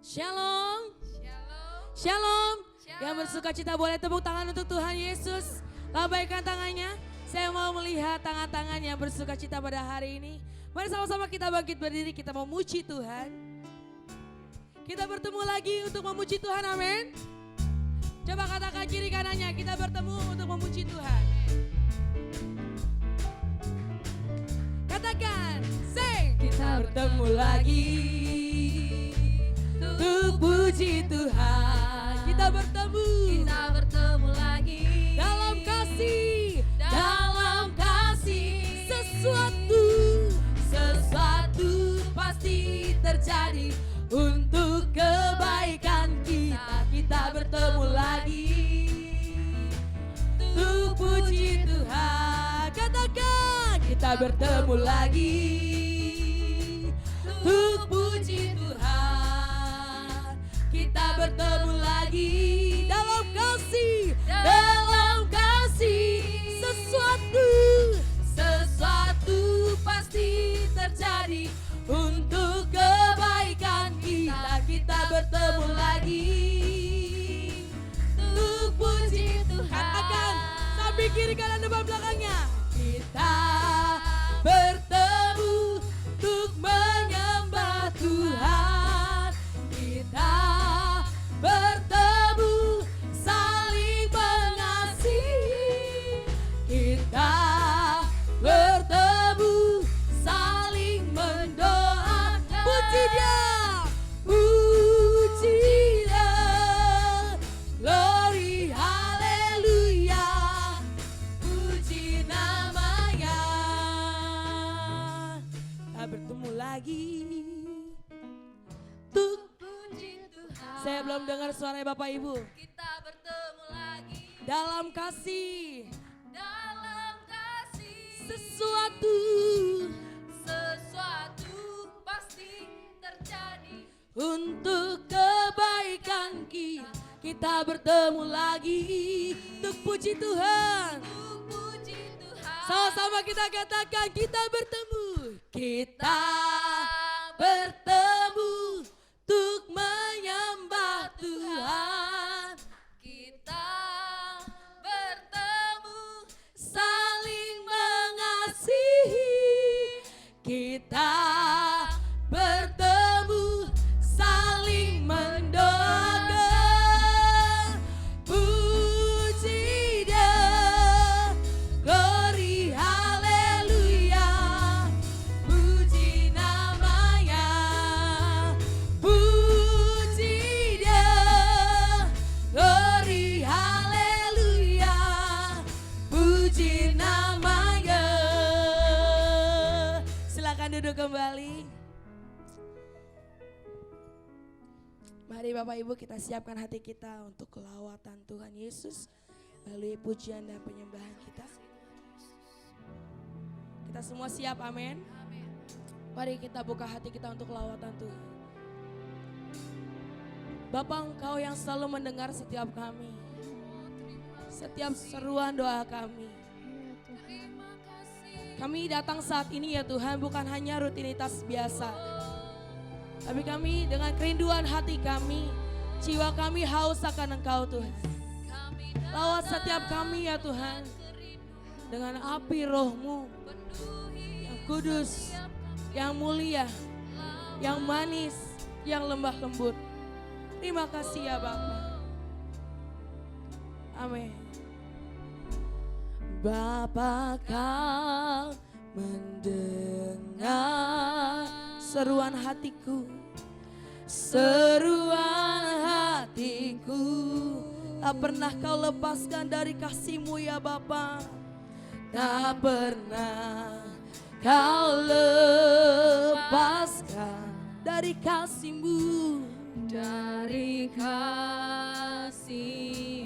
Shalom. Shalom. Shalom. Yang bersuka cita boleh tepuk tangan untuk Tuhan Yesus. Lambaikan tangannya. Saya mau melihat tangan-tangan yang bersuka cita pada hari ini. Mari sama-sama kita bangkit berdiri, kita memuji Tuhan. Kita bertemu lagi untuk memuji Tuhan, amin. Coba katakan kiri kanannya, kita bertemu untuk memuji Tuhan. Katakan, sing. Kita bertemu lagi untuk puji Tuhan. Kita bertemu lagi dalam kasih, sesuatu pasti terjadi untuk kebaikan kita. Kita bertemu lagi untuk puji Tuhan. Katakan, kita bertemu lagi untuk puji Tuhan. Kita bertemu lagi dalam kasih, sesuatu pasti terjadi untuk kebaikan kita. Kita bertemu lagi untuk puji Tuhan. Katakan sambil kiri kanan depan belakangnya. Kita bertemu untuk menyembah Tuhan. Kita bertemu saling mengasihi. Kita bertemu saling mendoakan. Puji Dia, puji Dia, glory haleluya, puji namanya. Kita bertemu lagi untuk puji Tuhan. saya belum dengar suara Bapak Ibu. Kita bertemu lagi Dalam kasih, dalam kasih. sesuatu Pasti terjadi untuk kebaikan kita. Kita bertemu lagi untuk puji Tuhan. untuk puji Tuhan. Sama-sama kita katakan, kita bertemu. Kita bertemu untuk menyembah Tuhan. Kita bertemu Saling mengasihi. Kita bertemu saling mendoakan. Puji Dia, glory haleluya, puji namanya. Puji Dia, glory haleluya, puji namanya. Silakan duduk kembali. Mari Bapak Ibu, kita siapkan hati kita untuk kelawatan Tuhan Yesus melalui pujian dan penyembahan kita. Kita semua siap, amin. Mari kita buka hati kita untuk kelawatan Tuhan. Bapa, Engkau yang selalu mendengar setiap kami, setiap seruan doa kami. Kami datang saat ini ya Tuhan, bukan hanya rutinitas biasa, tapi kami dengan kerinduan hati kami, jiwa kami haus akan Engkau Tuhan. Lawat setiap kami ya Tuhan, dengan api roh-Mu yang kudus, yang mulia, yang manis, yang lembah lembut. Terima kasih ya Bapa. Amin. Bapa, Kau mendengar seruan hatiku, seruan hatiku. Tak pernah Kau lepaskan dari kasih-Mu ya Bapa. Tak pernah Kau lepaskan dari kasih-Mu. dari kasih.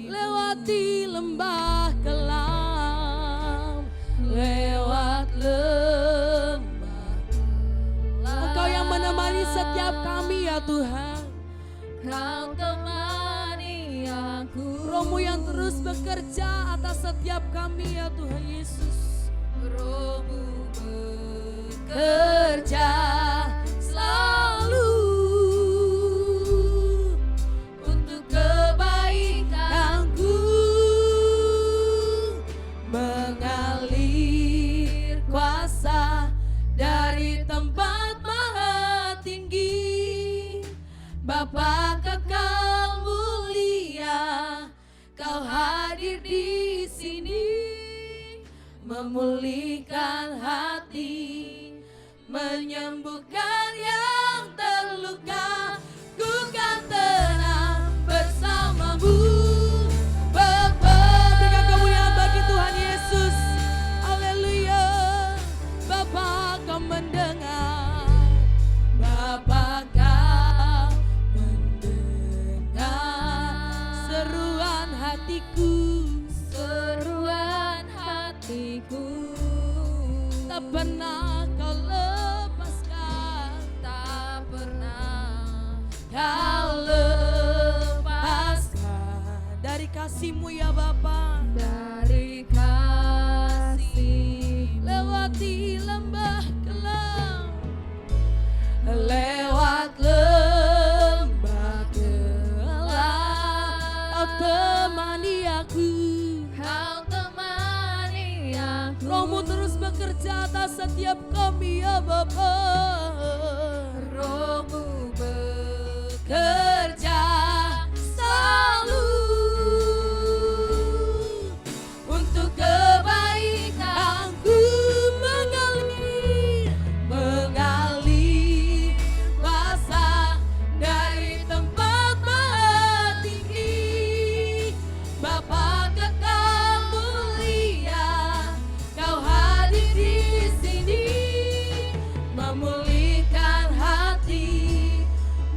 Lewati lembah kelam, lewat lembah, Engkau yang menemani setiap kami ya Tuhan. Kau temani aku. Roh-Mu yang terus bekerja atas setiap kami ya Tuhan Yesus. Roh-Mu Bekerja selalu Bapa kekal mulia, Kau hadir di sini, memulihkan hati, menyembuhkan yang terluka. Ku kan tenang bersamamu, Bapa. Berikan kemuliaan bagi Tuhan Yesus. Haleluya. Bapa, Kau mendengar. Bapa, Kau mendengar seruan hatiku. Seruan hatiku, Tak pernah Kau lepaskan. tak pernah Kau lepaskan dari kasih-Mu ya Bapa. dari kasih. Lewati lembah kelam, lewat lembah kelam, Kau temani aku. Kau temani aku. Roh-Mu terus bekerja atas setiap kami ya Bapa. Rohmu Kerja selalu untuk kebaikan. Ku mengalir kuasa dari tempat maha tinggi. Bapa kekal mulia, Kau hadir di sini, memulihkan hati,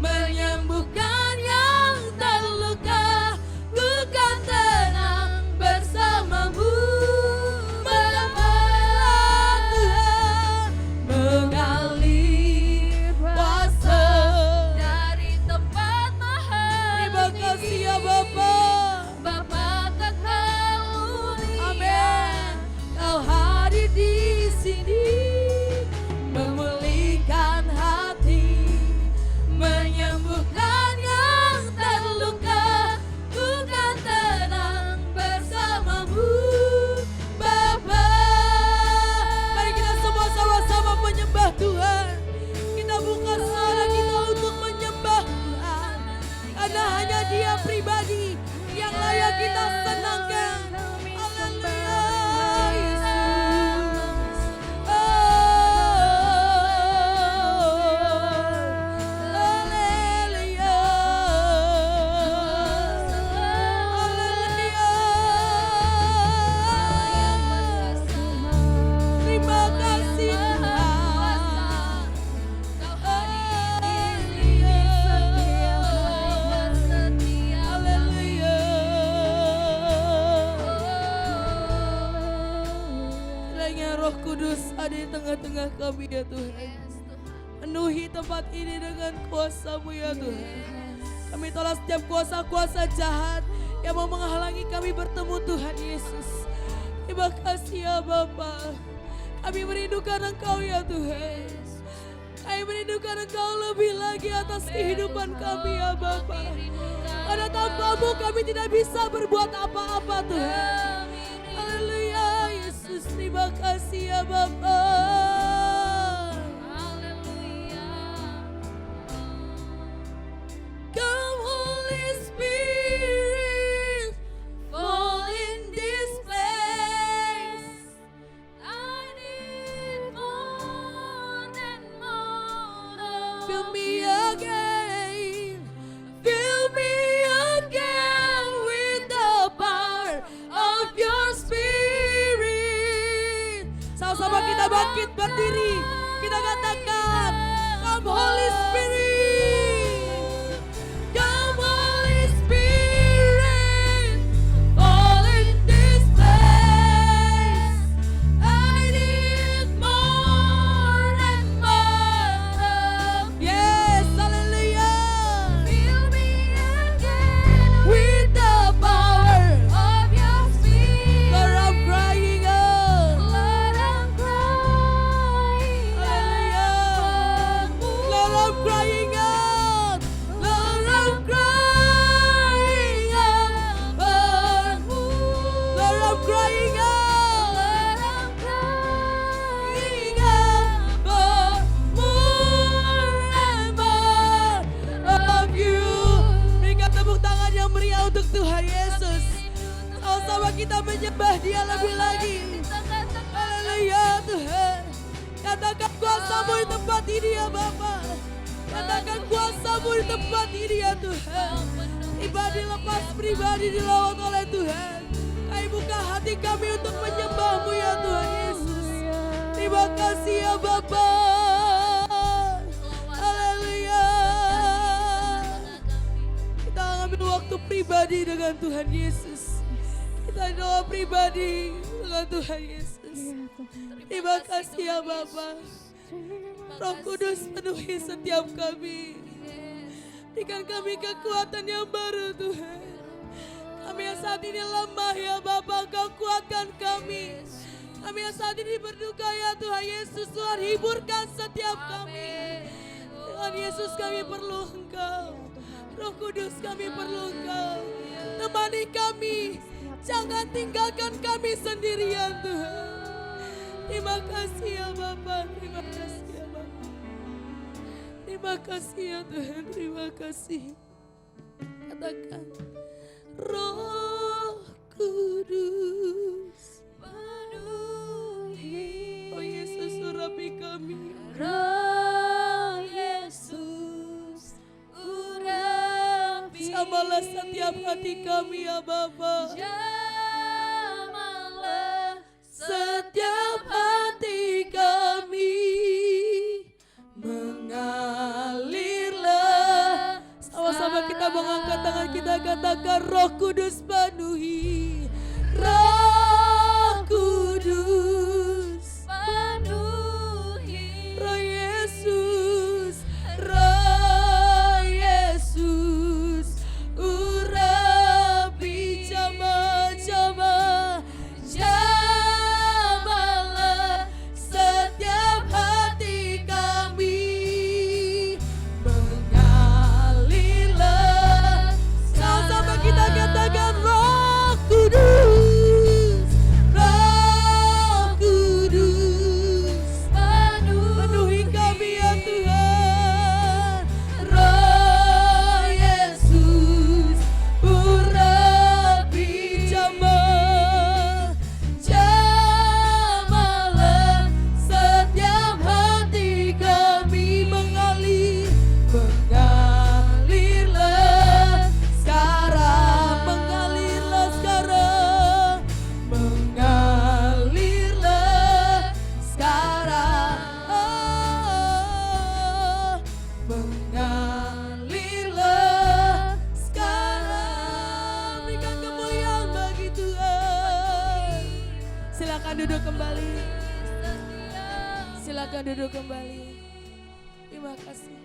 menyembuhkan yang terluka. Ku kan tenang bersamamu, Bapa. Tuhan mengalir kuasa dari tempat maha Terima kasih tinggi. ya Bapa. Bapa kekal mulia, Amin. Kau hadir di sini, memulihkan hati, menyembuhkan yang terluka. Ku kan tenang bersamamu, Bapa. Mari kita semua sama-sama menyembah Tuhan. Kita buka suara kita untuk menyembah Tuhan, karena hanya Dia pribadi yang layak kita senangkan. Haleluya, Yesus. Oh, haleluya. Haleluya. Terima kasih Tuhan. Kau hadir di sini, setia dan setia. Haleluya. Kiranya Roh Kudus ada di tengah-tengah kami ya Tuhan. Yes, Tuhan. Penuhi tempat ini dengan kuasa-Mu ya Tuhan. Kami tolak setiap kuasa-kuasa jahat yang mau menghalangi kami bertemu Tuhan Yesus. Terima kasih ya Bapa. Kami merindukan Engkau ya Tuhan. Kami merindukan Engkau lebih lagi atas kehidupan kami ya Bapa. Karena tanpa-Mu kami tidak bisa berbuat apa-apa Tuhan. Haleluya Yesus, terima kasih ya Bapa. Haleluya. Come Holy Spirit, fall in this place. I need more and more. Fill me again, fill me again with the power of your Spirit. Sama-sama kita bangkit berdiri, kita katakan, Come Holy Spirit, Come Holy Spirit, fall in this place. I need more and more of you. Yes, hallelujah. Fill me again With the power, of your spirit. Lord, I'm crying out. Lord, I'm crying Hallelujah. out. Lord, I'm crying kita menyembah Dia lebih lagi. Haleluya Tuhan. Katakan kuasa-Mu di tempat ini ya Bapa. Katakan kuasa-Mu di tempat ini ya Tuhan. Pribadi lepas pribadi dilawat oleh Tuhan. Kami buka hati kami untuk menyembah-Mu ya Tuhan Yesus. Terima kasih ya Bapa. Haleluya. Kita ambil waktu pribadi dengan Tuhan Yesus. Kita doa pribadi dengan Tuhan Yesus. Terima kasih ya Bapa. Roh Kudus penuhi setiap kami. Berikan kami kekuatan yang baru Tuhan. Kami yang saat ini lemah ya Bapa, Engkau kuatkan kami. Kami yang saat ini berduka ya Tuhan Yesus, Tuhan hiburkan setiap kami. Tuhan Yesus, kami perlu Engkau. Roh Kudus, kami perlu Engkau. Temani kami, jangan tinggalkan kami sendirian Tuhan. Terima kasih ya Bapa, terima kasih ya Bapa. Terima kasih ya Tuhan, terima kasih. Katakan, Roh Kudus penuhi. Oh Yesus, urapi kami. Roh Yesus, urapi. Jamalah setiap hati kami ya Bapa. Jamalah Setiap hati kami mengalirlah. Sama-sama kita mengangkat tangan kita, katakan Roh Kudus penuhi. Roh Kudus penuhi. Roh Yesus, Roh Yesus, urapi jamaah-jamaah. Jamalah setiap hati kami, mengalirlah. Sama-sama kita katakan Roh Kudus, Roh Kudus penuhi kami ya Tuhan. Roh Yesus, urapi jamaah. Jamalah setiap hati kami, mengalirlah sekarang, mengalirlah sekarang, mengalirlah sekarang, mengalirlah sekarang. Berikan kemuliaan bagi Tuhan. Silakan duduk kembali. Silakan duduk kembali. Terima kasih.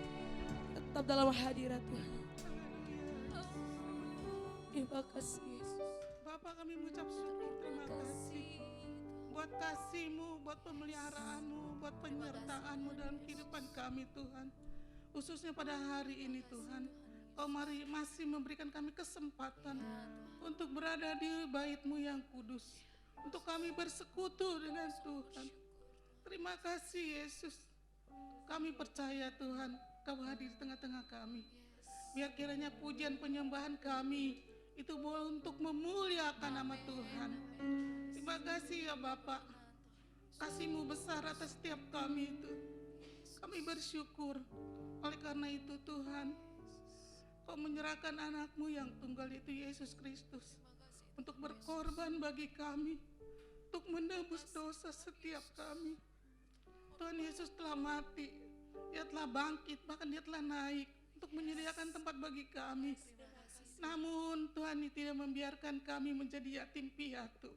Tetap dalam hadirat Tuhan. Terima kasih Yesus. Bapak, kami mengucap syukur, terima kasih buat kasih-Mu, buat pemeliharaanmu, buat penyertaan-Mu dalam kehidupan kami Tuhan. Khususnya pada hari ini Tuhan, Kau masih memberikan kami kesempatan untuk berada di bait-Mu yang kudus, untuk kami bersekutu dengan Tuhan. Terima kasih Yesus. Kami percaya Tuhan, Kau hadir di tengah-tengah kami. Biar kiranya pujian penyembahan kami itu boleh untuk memuliakan nama Tuhan. Terima kasih ya Bapak. Kasih-Mu besar atas setiap kami itu. Kami bersyukur. Oleh karena itu Tuhan, Kau menyerahkan anak-Mu yang tunggal itu Yesus Kristus untuk berkorban bagi kami, untuk menebus dosa setiap kami. Tuhan Yesus telah mati, Dia telah bangkit, bahkan Dia telah naik untuk menyediakan tempat bagi kami. Namun Tuhan tidak membiarkan kami menjadi yatim piatu.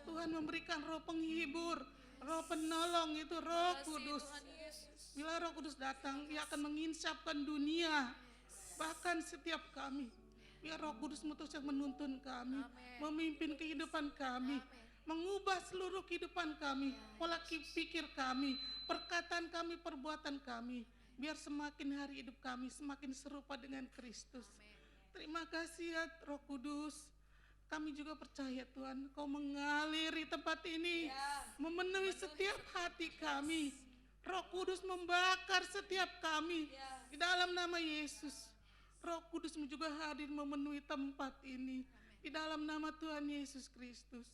Tuhan memberikan roh penghibur, roh penolong, itu Roh Kudus. Bila Roh Kudus datang, Dia akan menginsapkan dunia, bahkan setiap kami. Biar Roh Kudus-Mu terus yang menuntun kami, memimpin kehidupan kami, mengubah seluruh kehidupan kami, pola pikir kami, perkataan kami, perbuatan kami. Biar semakin hari hidup kami semakin serupa dengan Kristus. Terima kasih ya Roh Kudus. Kami juga percaya Tuhan, Kau mengaliri tempat ini, memenuhi setiap hati kami. Roh Kudus membakar setiap kami di dalam nama Yesus. Roh Kudus juga hadir memenuhi tempat ini. Di dalam nama Tuhan Yesus Kristus,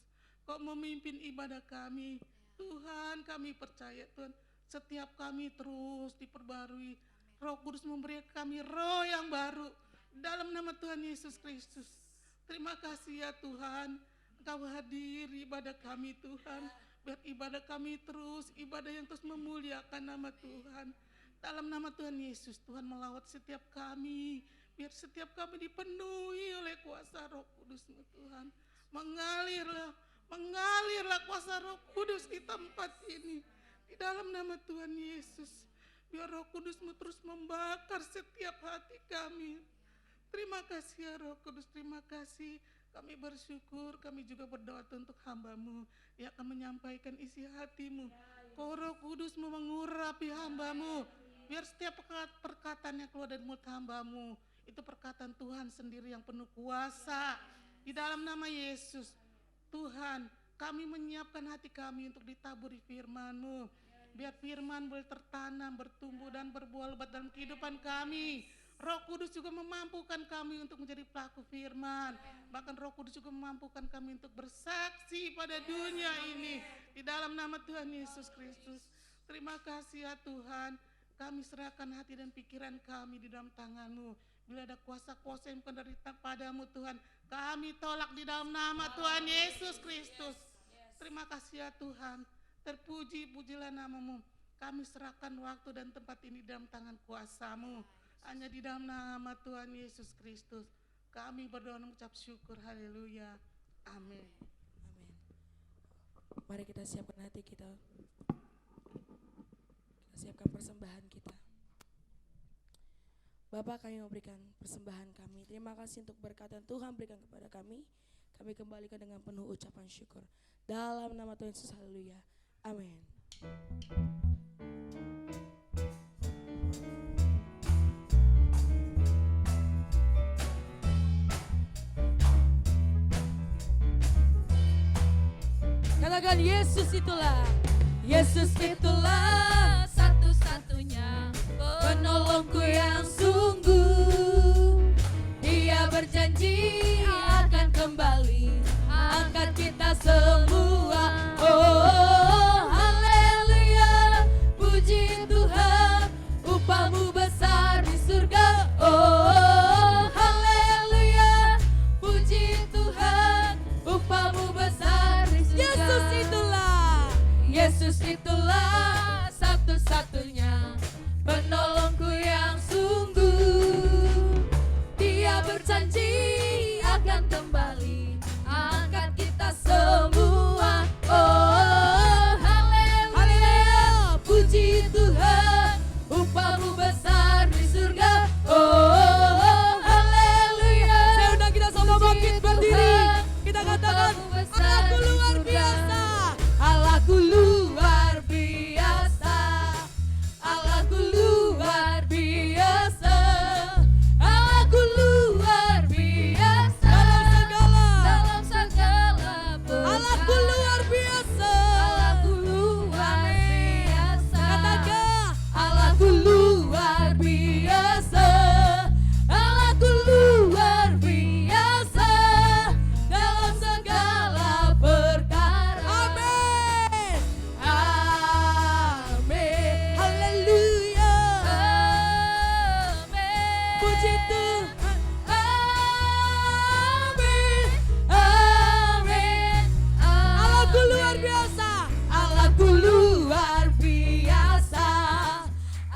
Kau memimpin ibadah kami. Tuhan, kami percaya Tuhan, setiap kami terus diperbarui. Roh Kudus memberi kami roh yang baru. Dalam nama Tuhan Yesus Kristus. Terima kasih ya Tuhan, Engkau hadir ibadah kami Tuhan. Biar ibadah kami terus, ibadah yang terus memuliakan nama Tuhan. Dalam nama Tuhan Yesus, Tuhan melawat setiap kami. Biar setiap kami dipenuhi oleh kuasa Roh Kudus-Mu Tuhan. Mengalirlah kuasa Roh Kudus di tempat ini. Di dalam nama Tuhan Yesus. Biar Roh Kudus-Mu terus membakar setiap hati kami. Terima kasih ya Roh Kudus, terima kasih. Kami bersyukur, kami juga berdoa untuk hamba-Mu yang akan menyampaikan isi hati-Mu. Kau Roh Kudus-Mu mengurapi hamba-Mu. Biar setiap perkataan yang keluar dari mulut hamba-Mu, itu perkataan Tuhan sendiri yang penuh kuasa. Di dalam nama Yesus, Tuhan, kami menyiapkan hati kami untuk ditaburi firman-Mu. Biar firman boleh tertanam, bertumbuh dan berbuah lebat dalam kehidupan kami. Roh Kudus juga memampukan kami untuk menjadi pelaku firman. Bahkan Roh Kudus juga memampukan kami untuk bersaksi pada dunia ini. Di dalam nama Tuhan Yesus Kristus. Terima kasih ya Tuhan. Kami serahkan hati dan pikiran kami di dalam tangan-Mu. Bila ada kuasa-kuasa yang bukan dari padamu Tuhan, kami tolak di dalam nama Tuhan Yesus Kristus. Terima kasih ya Tuhan. Terpuji-pujilah nama-Mu. Kami serahkan waktu dan tempat ini dalam tangan kuasa-Mu. Hanya di dalam nama Tuhan Yesus Kristus. Kami berdoa mengucap syukur. Haleluya. Amin. Amin. Mari kita siapkan hati kita. Kita siapkan persembahan kita. Bapak, kami memberikan persembahan kami. Terima kasih untuk berkat yang Tuhan berikan kepada kami. Kami kembalikan dengan penuh ucapan syukur. Dalam nama Tuhan Yesus, haleluya. Amin. Katakan Yesus itulah. Yesus itulah satu-satunya penolongku yang sungguh. Dia berjanji akan kembali angkat kita semua. Oh haleluya, puji Tuhan, upahmu besar di surga. Oh haleluya, puji Tuhan, upahmu besar di surga. Yesus itulah satu-satunya penolongku yang sungguh. Dia berjanji akan kembali angkat kita semua. Oh haleluya, puji Tuhan, upahmu besar di surga. Oh haleluya. Saya undang kita sama bangkit berdiri. Kita katakan Allahku luar biasa. Allahku luar biasa. Allahku luar biasa. Allahku luar biasa. Dalam segala Allahku luar biasa. Allahku luar biasa. Katakan Allahku luar biasa. Allahku luar biasa dalam segala perkara. Amin. Amin. Haleluya. Amin. Puji Tuhan. Amin. Amin. Allahku luar biasa. Allahku luar biasa.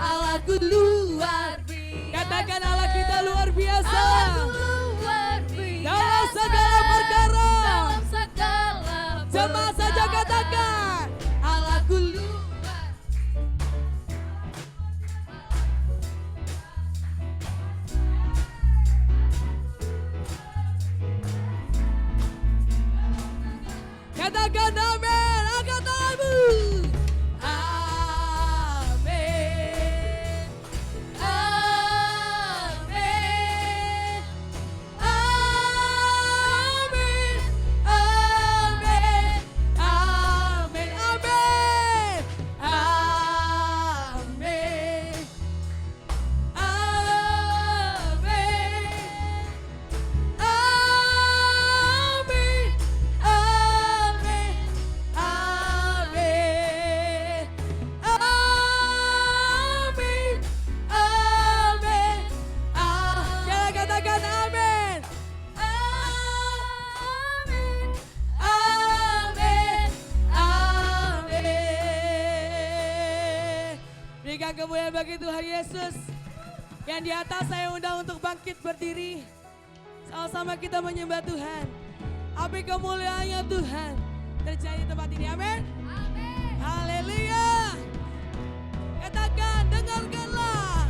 Allahku luar biasa. Katakan Allah kita luar biasa. Luar biasa. Dalam segala perkara. Dalam segala perkara. Jemaat saja katakan Allahku luar. Katakan amin. Angkat tanganmu. Amin. Amin. Amin. Amin. Amin. Amin. Amin. Amin. Berikan kemuliaan bagi Tuhan Yesus. Yang di atas saya undang untuk bangkit berdiri. Sama-sama kita menyembah Tuhan. Api kemuliaannya Tuhan terjadi di tempat ini. Amin. Haleluya. Katakan, dengarkanlah.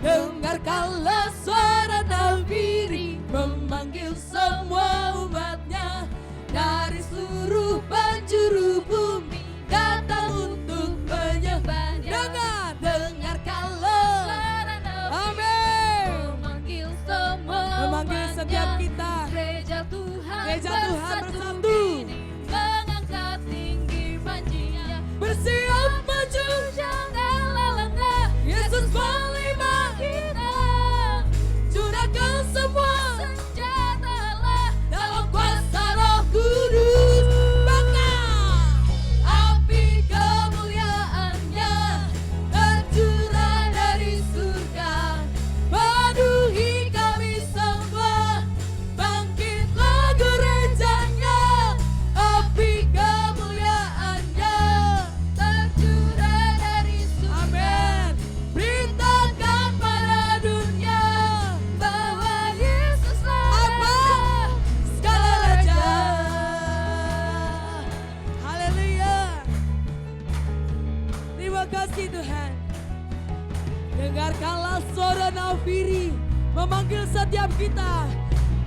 Dengarkanlah suara nafiri memanggil semua umatnya dari seluruh penjuru bumi datang untuk menyembahnya. Dengarkanlah suara nafiri memanggil semua Memanggil setiap kita. Gereja Tuhan bersatu kini mengangkat tinggi panjinya. Bersiap maju. Janganlah lengah, Yesus melima kita curahkan semua senjatalah dalam kuasa Roh Kudus. Maka api kemuliaannya tercurah dari surga penuhi kami semua. Bangkitlah gerejanya. Api kemuliaannya tercurah dari surga. Amin. Beritakan pada dunia Bahwa Yesuslah apa segala raja. Haleluya. Terima kasih Tuhan. Dengarkanlah suara nafiri memanggil setiap kita.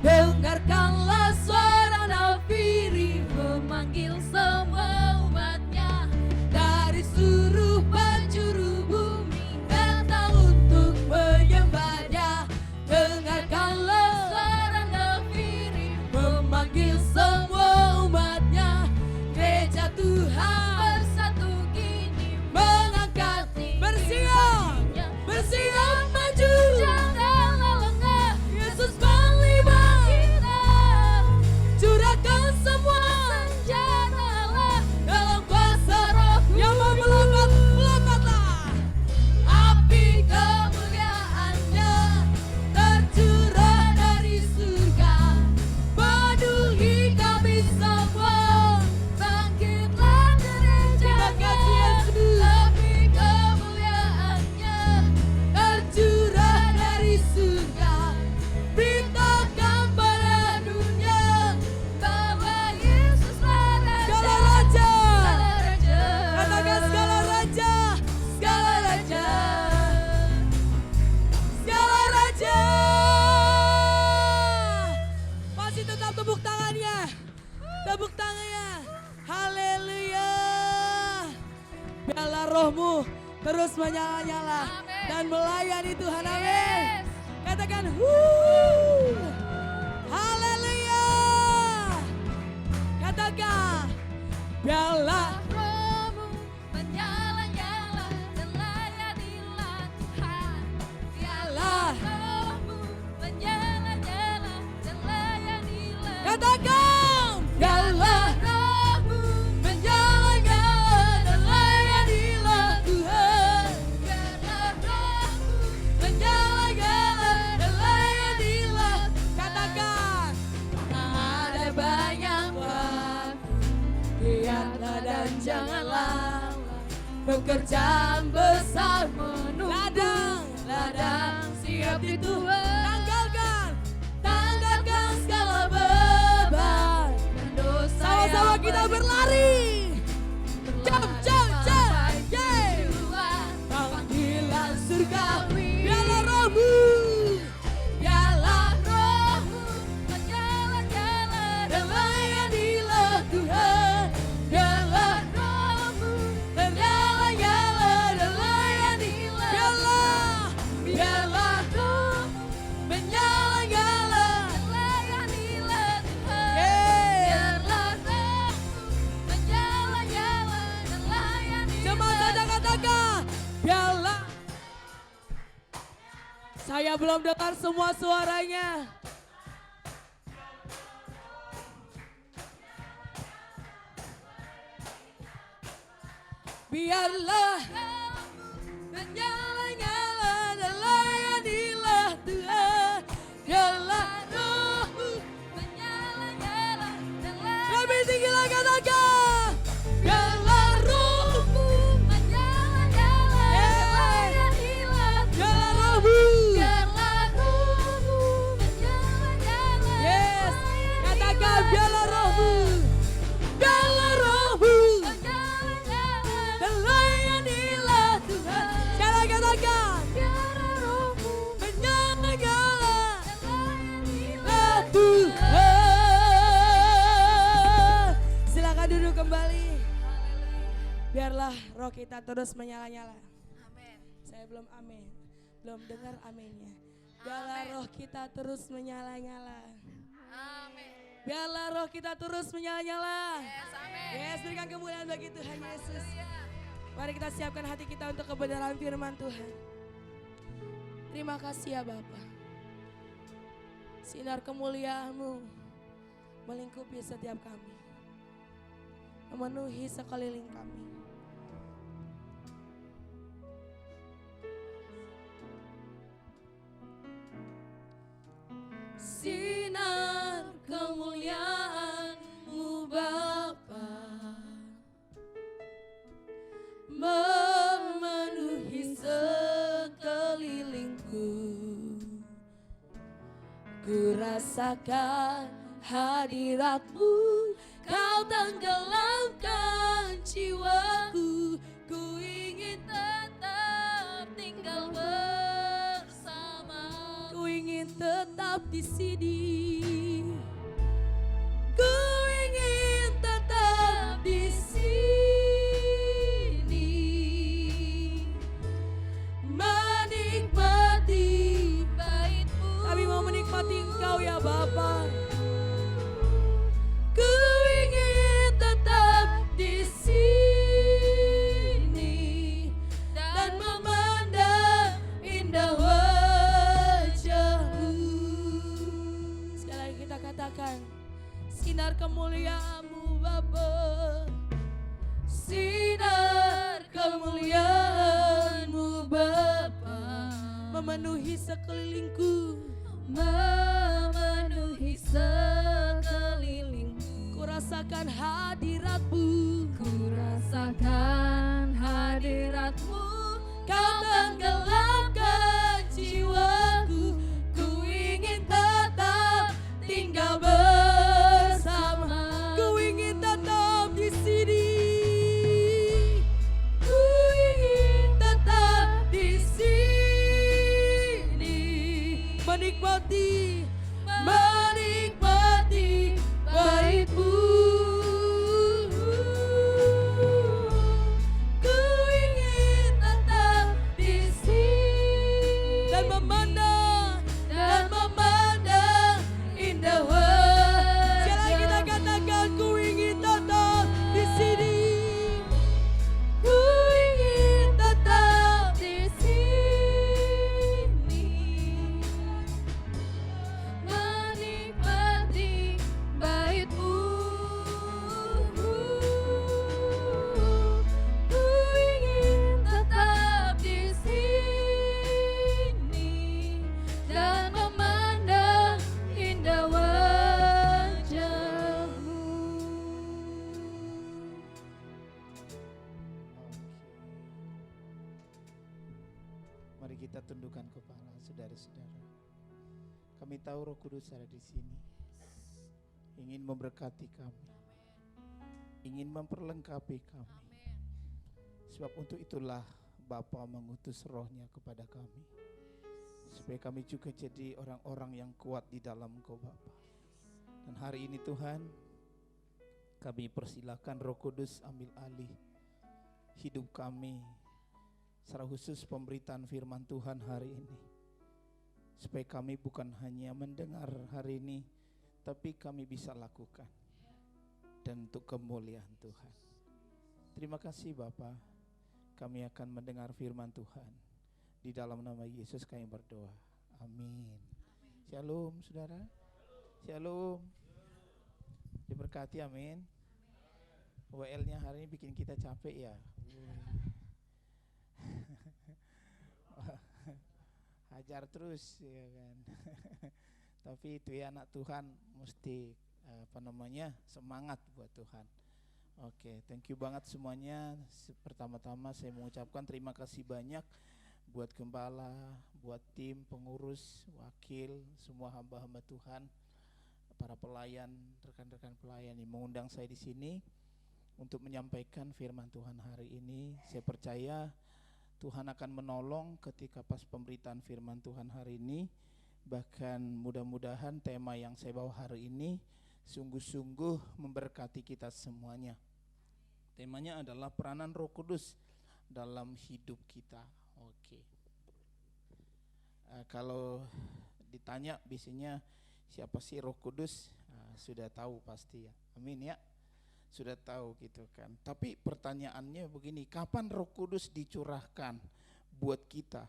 Dengarkanlah suara nafiri memanggil semua umatnya dari seluruh penjuru bumi datang untuk menyembahnya. Dengarkanlah suara nafiri memanggil semua umatnya. Gereja Tuhan bersatu kini mengangkat tinggi Bersiap, panjinya. bersiap maju. Janganlah lengah, Yesus melima kita curahkan semua senjatalah dalam kuasa Roh yang mau melompat, melompatlah. api kemuliaannya tercurah dari surga penuhi kami semua. Bangkitlah gerejanya, api kemuliaannya tercurah dari surga. Beritakan pada dunia bahwa Yesuslah Segala raja, Raja. katakan segala raja, segala raja, segala raja. Masih tetap tepuk tangannya, tepuk tangannya. Haleluya. Biarlah rohmu terus menyala-nyala Amin. dan melayani Tuhan. Amin. Yes. Katakan, wuh. Haleluya. Katakan, biarlah Rohmu menyala-nyala dan layanilah Tuhan. Biarlah rohmu menyala-nyala dan layanilah. katakan, Biarlah rohmu menyala-nyala dan layanilah Tuhan. Biarlah rohmu menyala-nyala dan layanilah. katakan. Ada banyak waktu, lihatlah dan janganlah pekerjaan besar menunggu. Ladang siap dituai. Tanggalkan segala beban dan dosa. Sama-sama yang kita berlari. Jump, jump, jump. Yeay. Panggilan surgawi. Biarlah rohmu. Biarlah rohmu menyala-nyala dan layanilah Tuhan. Biarlah rohmu menyala-nyala dan layanilah. Biarlah rohmu menyala-nyala dan layanilah Tuhan. Yeay. Biarlah rohmu menyala-nyala dan layanilah. Jemaat saja katakan, biarlah. Saya belum dengar semua suaranya. Biarlah menyala-nyala dan layanilah Tuhan. Biarlah rohmu menyala-nyala dan layanilah. lebih tinggi lagi katakan. Biarlah rohmu menyala-nyala dan roh kita terus menyala-nyala. Amin. Saya belum amin. Belum dengar aminnya. Biarlah roh kita terus menyala-nyala. Amin. Biarlah roh kita terus menyala-nyala. Yes, amin. Yes, berikan kemuliaan bagi Tuhan Yesus. Haleluya. Mari kita siapkan hati kita untuk kebenaran firman Tuhan. Terima kasih ya Bapa. Sinar kemuliaan-Mu melingkupi setiap kami. Memenuhi sekeliling kami. Sinar kemuliaan-Mu Bapa memenuhi sekelilingku. Ku rasakan hadirat-Mu, Kau tenggelamkan jiwaku. Ku ingin tetap tinggal bersama. Ku ingin tetap di sini. Ku ingin tetap di sini. Menikmati Bait-Mu. Kami mau menikmati Engkau ya Bapa. Ku ingin tetap di sini dan memandang indah wajah-Mu. Sekali lagi kita katakan, sinar kemuliaan-Mu Bapa. Sinar kemuliaan-Mu Bapa memenuhi sekelilingku. Memenuhi sekelilingku. Ku rasakan hadirat-Mu. Ku rasakan hadirat-Mu. Kau tenggelamkan jiwaku. Ku ingin tetap tinggal bersama. Ku ingin tetap di sini. Ku ingin tetap di sini. Menikmati bait-Mu. Ku ingin tetap di sini dan memandang indah wajah. Sekali lagi kita katakan, ku ingin tetap di sini. Ku ingin tetap di sini. Menikmati bait-Mu. Ku ingin tetap di sini dan memandang indah wajah-Mu. Mari kita tundukkan kepala, saudara-saudara. Kami tahu Roh Kudus ada di sini, ingin memberkati kami, ingin memperlengkapi kami. Sebab untuk itulah Bapa mengutus Roh-Nya kepada kami, supaya kami juga jadi orang-orang yang kuat di dalam Engkau Bapa. Dan hari ini Tuhan, kami persilakan Roh Kudus ambil alih hidup kami, secara khusus pemberitaan firman Tuhan hari ini, supaya kami bukan hanya mendengar hari ini, tapi kami bisa lakukan, dan untuk kemuliaan Tuhan. Terima kasih Bapa, kami akan mendengar firman Tuhan. Di dalam nama Yesus kami berdoa, amin. Shalom saudara, shalom. Diberkati, amin. WL-nya hari ini bikin kita capek ya. Hajar terus ya kan. Tapi itu ya, anak Tuhan mesti semangat buat Tuhan. Oke, thank you banget semuanya. Pertama-tama saya mengucapkan terima kasih banyak buat gembala, buat tim pengurus, wakil, semua hamba-hamba Tuhan, para pelayan, rekan-rekan pelayan yang mengundang saya di sini untuk menyampaikan firman Tuhan hari ini. Saya percaya Tuhan akan menolong ketika pas pemberitaan firman Tuhan hari ini. Bahkan mudah-mudahan tema yang saya bawa hari ini sungguh-sungguh memberkati kita semuanya. Temanya adalah peranan Roh Kudus dalam hidup kita. Oke. Kalau ditanya biasanya siapa sih Roh Kudus? Sudah tahu pasti ya. Amin ya. Sudah tahu gitu kan. Tapi pertanyaannya begini, kapan Roh Kudus dicurahkan buat kita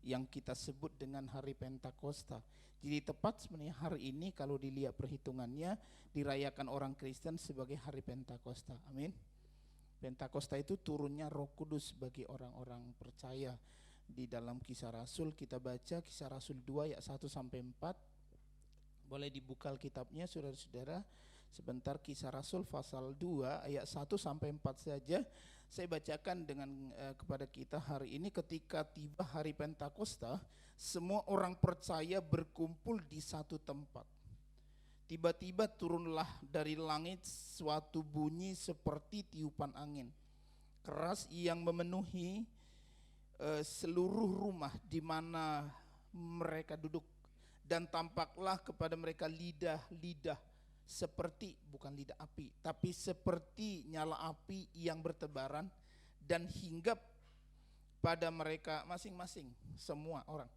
yang kita sebut dengan hari Pentakosta? Jadi tepat sebenarnya hari ini kalau dilihat perhitungannya dirayakan orang Kristen sebagai hari Pentakosta. Amin. Pentakosta itu turunnya Roh Kudus bagi orang-orang percaya. Di dalam Kisah Rasul kita baca Kisah Rasul 2 ayat 1 sampai 4. Boleh dibuka kitabnya saudara-saudara. Sebentar, Kisah Rasul pasal 2 ayat 1 sampai 4 saja. Saya bacakan dengan kepada kita hari ini. Ketika tiba hari Pentakosta, semua orang percaya berkumpul di satu tempat. Tiba-tiba turunlah dari langit suatu bunyi seperti tiupan angin keras yang memenuhi seluruh rumah di mana mereka duduk, dan tampaklah kepada mereka lidah-lidah seperti, bukan lidah api, tapi seperti nyala api yang bertebaran dan hinggap pada mereka masing-masing, semua orang.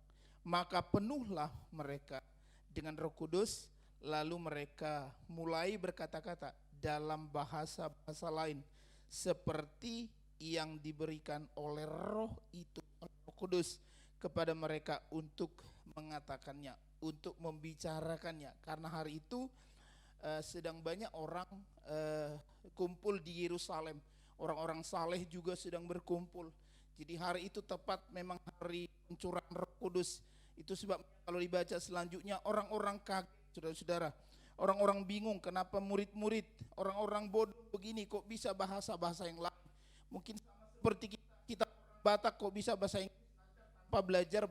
Maka penuhlah mereka dengan Roh Kudus, lalu mereka mulai berkata-kata dalam bahasa-bahasa lain seperti yang diberikan oleh Roh itu, Roh Kudus kepada mereka untuk mengatakannya, untuk membicarakannya. Karena hari itu sedang banyak orang kumpul di Yerusalem, orang-orang saleh juga sedang berkumpul. Jadi hari itu tepat memang hari pencurahan Roh Kudus. Itu sebab kalau dibaca selanjutnya orang-orang kaget, saudara-saudara. Orang-orang bingung kenapa murid-murid, orang-orang bodoh begini kok bisa bahasa-bahasa yang lain. Mungkin seperti kita Batak kok bisa bahasa Inggris tanpa belajar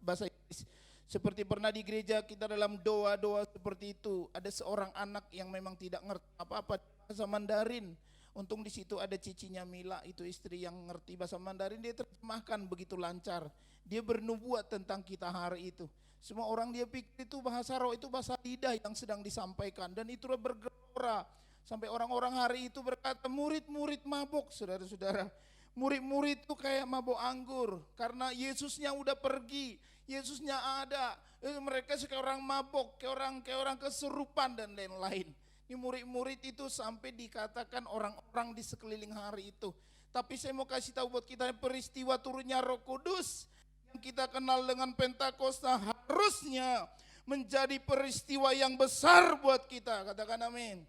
bahasa Inggris. Seperti pernah di gereja kita dalam doa-doa seperti itu, ada seorang anak yang memang tidak ngerti apa-apa bahasa Mandarin. Untung di situ ada cicinya Mila, itu istri yang ngerti bahasa Mandarin, dia terjemahkan begitu lancar. Dia bernubuat tentang kita hari itu. Semua orang dia pikir itu bahasa roh, itu bahasa lidah yang sedang disampaikan, dan itu bergelora. Sampai orang-orang hari itu berkata murid-murid mabuk, saudara-saudara. Murid-murid itu kayak mabuk anggur karena Yesusnya udah pergi, Yesusnya ada. Mereka kayak orang mabuk, kayak orang kesurupan dan lain-lain. Ini murid-murid itu sampai dikatakan orang-orang di sekeliling hari itu. Tapi saya mau kasih tahu buat kita, peristiwa turunnya Roh Kudus yang kita kenal dengan Pentakosta harusnya menjadi peristiwa yang besar buat kita. Katakan amin.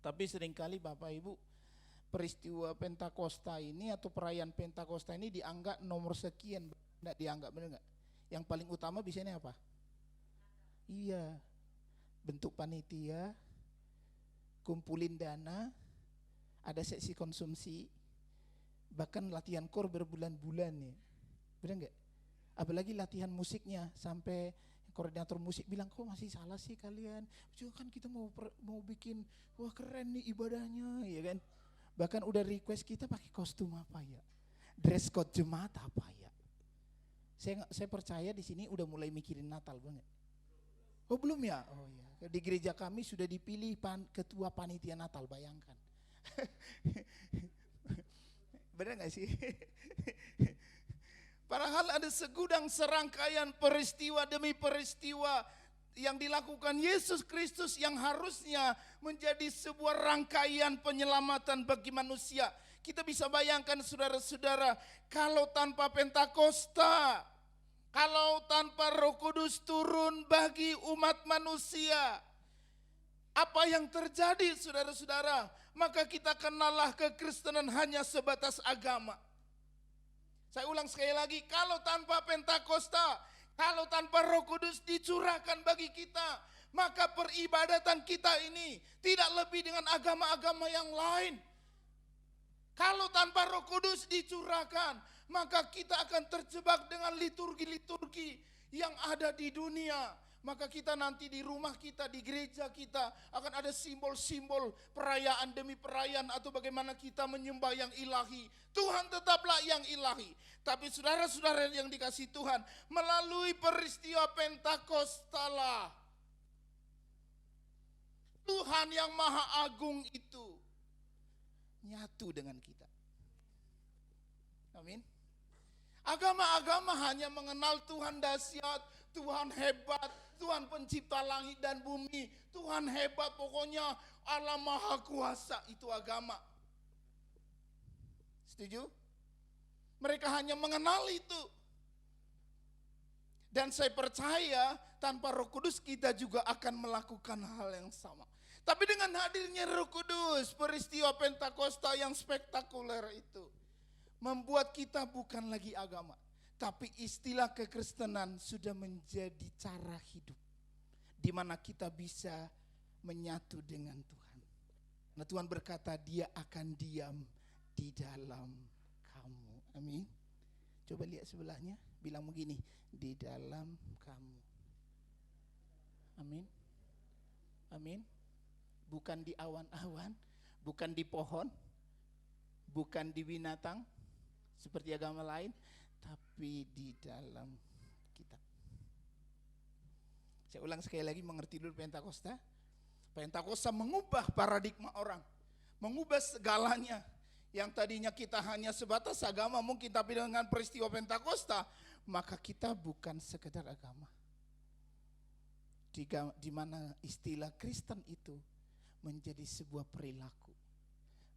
Tapi seringkali Bapak Ibu, peristiwa Pentakosta ini atau perayaan Pentakosta ini dianggap nomor sekian. Enggak dianggap, benar enggak? Yang paling utama biasanya apa? Iya, bentuk panitia, kumpulin dana, ada seksi konsumsi, bahkan latihan kor berbulan-bulan ya. Benar enggak? Apalagi latihan musiknya, sampai koordinator musik bilang, kok masih salah sih kalian? Juga kan kita mau bikin, wah keren nih ibadahnya, ya kan? Bahkan udah request kita pakai kostum apa ya? Dress code jemaat apa ya? Saya percaya di sini udah mulai mikirin Natal, banget. Oh belum ya? Oh ya. Di gereja kami sudah dipilih ketua panitia Natal, bayangkan. Benar nggak sih? Padahal ada segudang serangkaian peristiwa demi peristiwa yang dilakukan Yesus Kristus yang harusnya menjadi sebuah rangkaian penyelamatan bagi manusia. Kita bisa bayangkan saudara-saudara, kalau tanpa Pentakosta, kalau tanpa Roh Kudus turun bagi umat manusia, apa yang terjadi saudara-saudara? Maka kita kenallah kekristenan hanya sebatas agama. Saya ulang sekali lagi, kalau tanpa Pentakosta, kalau tanpa Roh Kudus dicurahkan bagi kita, maka peribadatan kita ini tidak lebih dengan agama-agama yang lain. Kalau tanpa Roh Kudus dicurahkan, maka kita akan terjebak dengan liturgi-liturgi yang ada di dunia. Maka kita nanti di rumah kita, di gereja kita akan ada simbol-simbol perayaan demi perayaan atau bagaimana kita menyembah yang ilahi. Tuhan tetaplah yang ilahi. Tapi saudara-saudara yang dikasihi Tuhan, melalui peristiwa Pentakostalah Tuhan yang Maha Agung itu nyatu dengan kita. Amin. Agama-agama hanya mengenal Tuhan dahsyat, Tuhan hebat, Tuhan pencipta langit dan bumi, Tuhan hebat, pokoknya Allah Maha Kuasa, itu agama. Setuju? Mereka hanya mengenal itu. Dan saya percaya tanpa Roh Kudus kita juga akan melakukan hal yang sama. Tapi dengan hadirnya Roh Kudus, peristiwa Pentakosta yang spektakuler itu membuat kita bukan lagi agama, tapi istilah kekristenan sudah menjadi cara hidup di mana kita bisa menyatu dengan Tuhan. Nah, Tuhan berkata Dia akan diam di dalam kamu. Amin. Coba lihat sebelahnya, bilang begini, di dalam kamu. Amin. Amin. Bukan di awan-awan, bukan di pohon, bukan di binatang seperti agama lain, tapi di dalam kita. Saya ulang sekali lagi, mengerti dulu Pentakosta. Pentakosta mengubah paradigma orang, mengubah segalanya. Yang tadinya kita hanya sebatas agama mungkin, tapi dengan peristiwa Pentakosta, maka kita bukan sekedar agama. Di mana istilah Kristen itu menjadi sebuah perilaku,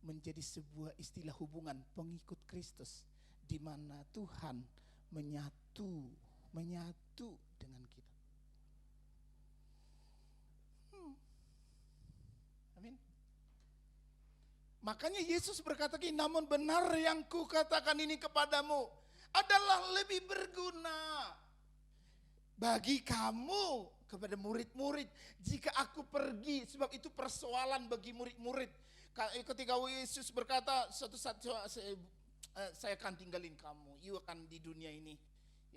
menjadi sebuah istilah hubungan pengikut Kristus, di mana Tuhan menyatu dengan kita. Amin. Makanya Yesus berkata, namun benar yang kukatakan ini kepadamu adalah lebih berguna bagi kamu, kepada murid-murid, jika aku pergi. Sebab itu persoalan bagi murid-murid. Ketika Yesus berkata, suatu saat saya akan tinggalin kamu, you akan di dunia ini,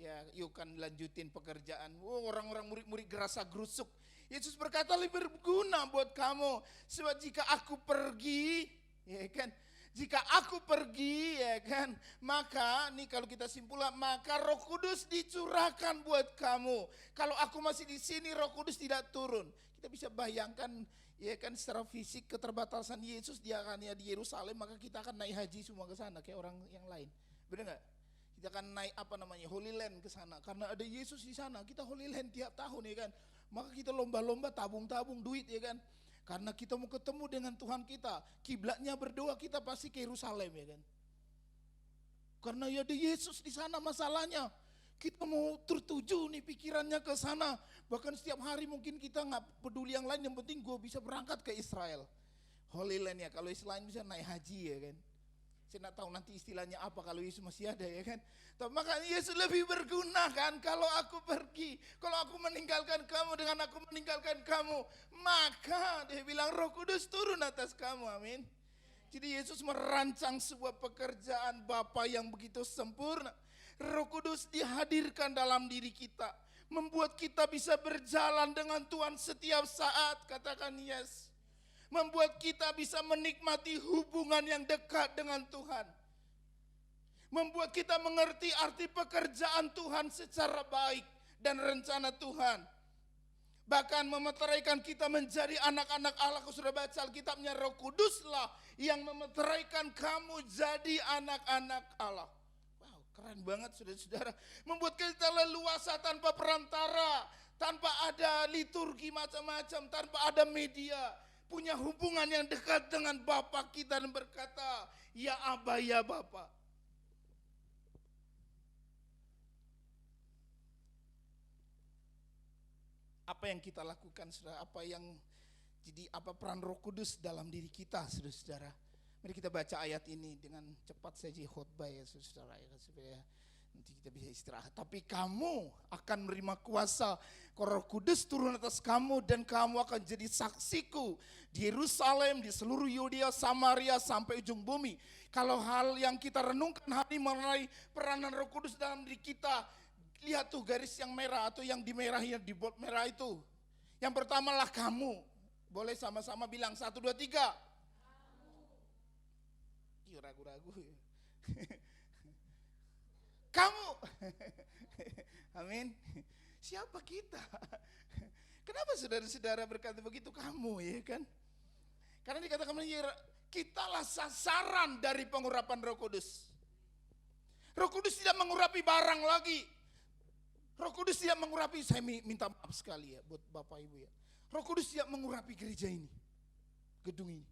ya, you akan lanjutin pekerjaan. Orang-orang murid-murid gerasa gerusuk. Yesus berkata, lebih berguna buat kamu, sebab jika aku pergi, ya kan, jika aku pergi, ya kan, maka nih kalau kita simpulkan, maka Roh Kudus dicurahkan buat kamu. Kalau aku masih di sini, Roh Kudus tidak turun. Kita bisa bayangkan, ya kan, secara fisik keterbatasan Yesus, dia akan ya di Yerusalem, maka kita akan naik haji semua ke sana kayak orang yang lain. Benar nggak? Kita akan naik Holy Land ke sana karena ada Yesus di sana. Kita Holy Land tiap tahun, ya kan. Maka kita lomba-lomba tabung-tabung duit, ya kan. Karena kita mau ketemu dengan Tuhan kita. Kiblatnya berdoa, kita pasti ke Yerusalem, ya kan. Karena ya ada Yesus di sana masalahnya. Kita mau tertuju nih pikirannya ke sana. Bahkan setiap hari mungkin kita nggak peduli yang lain, yang penting gue bisa berangkat ke Israel. Holy Land ya, kalau Israel bisa naik haji, ya kan. Saya nggak tahu nanti istilahnya apa kalau Yesus masih ada, ya kan. Tapi makanya Yesus lebih berguna kan kalau aku pergi. Kalau aku meninggalkan kamu, dengan aku meninggalkan kamu, maka dia bilang Roh Kudus turun atas kamu, amin. Jadi Yesus merancang sebuah pekerjaan Bapa yang begitu sempurna. Roh Kudus dihadirkan dalam diri kita, membuat kita bisa berjalan dengan Tuhan setiap saat, katakan yes. Membuat kita bisa menikmati hubungan yang dekat dengan Tuhan. Membuat kita mengerti arti pekerjaan Tuhan secara baik dan rencana Tuhan. Bahkan memeteraikan kita menjadi anak-anak Allah. Kau sudah baca Alkitabnya, Roh Kuduslah yang memeteraikan kamu jadi anak-anak Allah. Wow, keren banget saudara-saudara. Membuat kita leluasa tanpa perantara, tanpa ada liturgi macam-macam, tanpa ada media. Punya hubungan yang dekat dengan Bapa kita dan berkata, ya Aba, ya Bapa. Apa yang kita lakukan, saudara? Apa peran Roh Kudus dalam diri kita, saudara-saudara? Mari kita baca ayat ini dengan cepat saja khotbah ya, saudara, ya, supaya nanti kita bisa istirahat. Tapi kamu akan menerima kuasa, Roh Kudus turun atas kamu, dan kamu akan jadi saksiku di Yerusalem, di seluruh Yudea, Samaria, sampai ujung bumi. Kalau hal yang kita renungkan hari mengenai peranan Roh Kudus dalam diri kita, lihat tuh garis yang merah atau yang dimerahi, di bold merah itu. Yang pertama lah kamu. Boleh sama-sama bilang 1, 2, 3. Ragu-ragu. Kamu. Amin. Siapa kita? Kenapa saudara-saudara berkata begitu? Kamu, ya kan? Karena dikatakan kitalah sasaran dari pengurapan Roh Kudus. Roh Kudus tidak mengurapi barang lagi. Roh Kudus tidak mengurapi, saya minta maaf sekali ya buat Bapak Ibu ya. Roh Kudus tidak mengurapi gereja ini, gedung ini.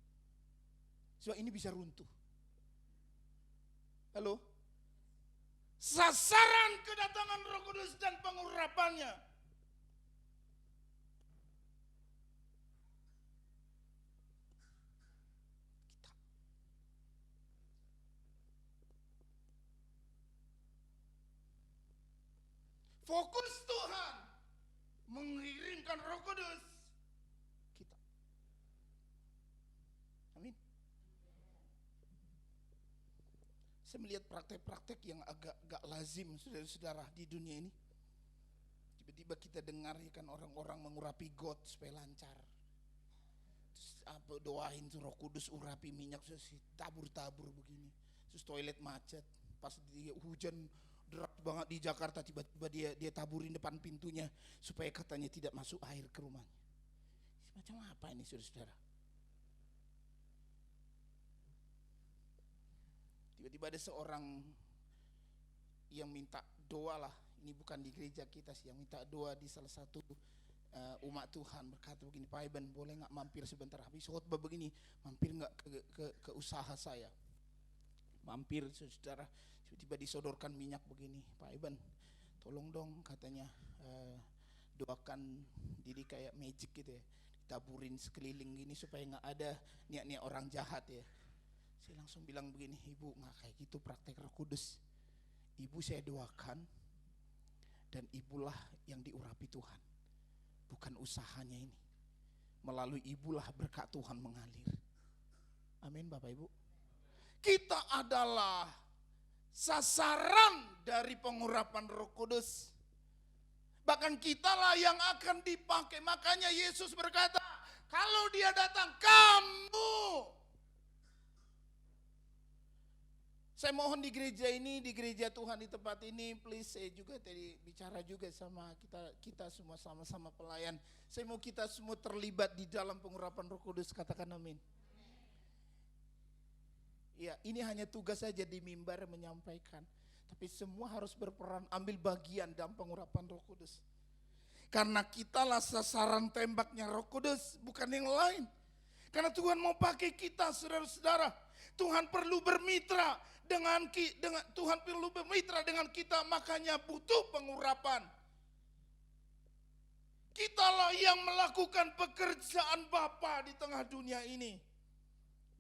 Sebab ini bisa runtuh. Halo? Sasaran kedatangan Roh Kudus dan pengurapannya fokus Tuhan mengirimkan Roh Kudus kita. Amin. Saya melihat praktek-praktek yang agak lazim saudara-saudara di dunia ini. Tiba-tiba kita dengar ya kan orang-orang mengurapi got supaya lancar. Terus apa doain tuh Roh Kudus urapi minyak terus tabur-tabur begini. Terus toilet macet, pas hujan deras banget di Jakarta tiba-tiba dia taburin depan pintunya supaya katanya tidak masuk air ke rumahnya. Macam apa ini saudara-saudara? Tiba-tiba ada seorang yang minta doa lah, ini bukan di gereja kita sih, yang minta doa di salah satu umat Tuhan, berkata begini, Pak Iban boleh gak mampir sebentar, habis khotbah begini, mampir gak ke usaha saya? Mampir saudara, tiba-tiba disodorkan minyak begini, Pak Iban tolong dong katanya doakan diri kayak magic gitu ya, ditaburin sekeliling gini supaya gak ada niat-niat orang jahat ya. Saya langsung bilang begini, Ibu gak kayak gitu praktek Roh Kudus. Ibu saya doakan dan ibulah yang diurapi Tuhan, bukan usahanya ini. Melalui ibulah berkat Tuhan mengalir. Amin Bapak Ibu. Kita adalah sasaran dari pengurapan Roh Kudus. Bahkan kitalah yang akan dipakai. Makanya Yesus berkata, kalau dia datang kamu. Saya mohon di gereja ini, di gereja Tuhan di tempat ini, please saya juga tadi bicara juga sama kita semua sama-sama pelayan. Saya mau kita semua terlibat di dalam pengurapan Roh Kudus, katakan amin. Ya, ini hanya tugas saja di mimbar menyampaikan. Tapi semua harus berperan, ambil bagian dalam pengurapan Roh Kudus. Karena kitalah sasaran tembaknya Roh Kudus, bukan yang lain. Karena Tuhan mau pakai kita, saudara-saudara. Tuhan perlu bermitra dengan kita, makanya butuh pengurapan. Kitalah yang melakukan pekerjaan Bapa di tengah dunia ini.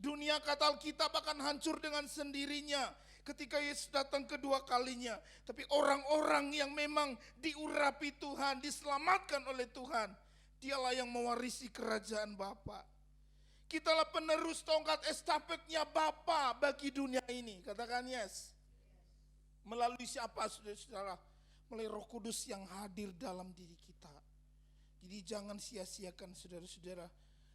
Dunia kata Alkitab akan hancur dengan sendirinya ketika Yesus datang kedua kalinya. Tapi orang-orang yang memang diurapi Tuhan, diselamatkan oleh Tuhan, dialah yang mewarisi kerajaan Bapa. Kitalah penerus tongkat estafetnya Bapa bagi dunia ini. Katakan yes. Melalui siapa saudara-saudara? Melalui Roh Kudus yang hadir dalam diri kita. Jadi jangan sia-siakan saudara-saudara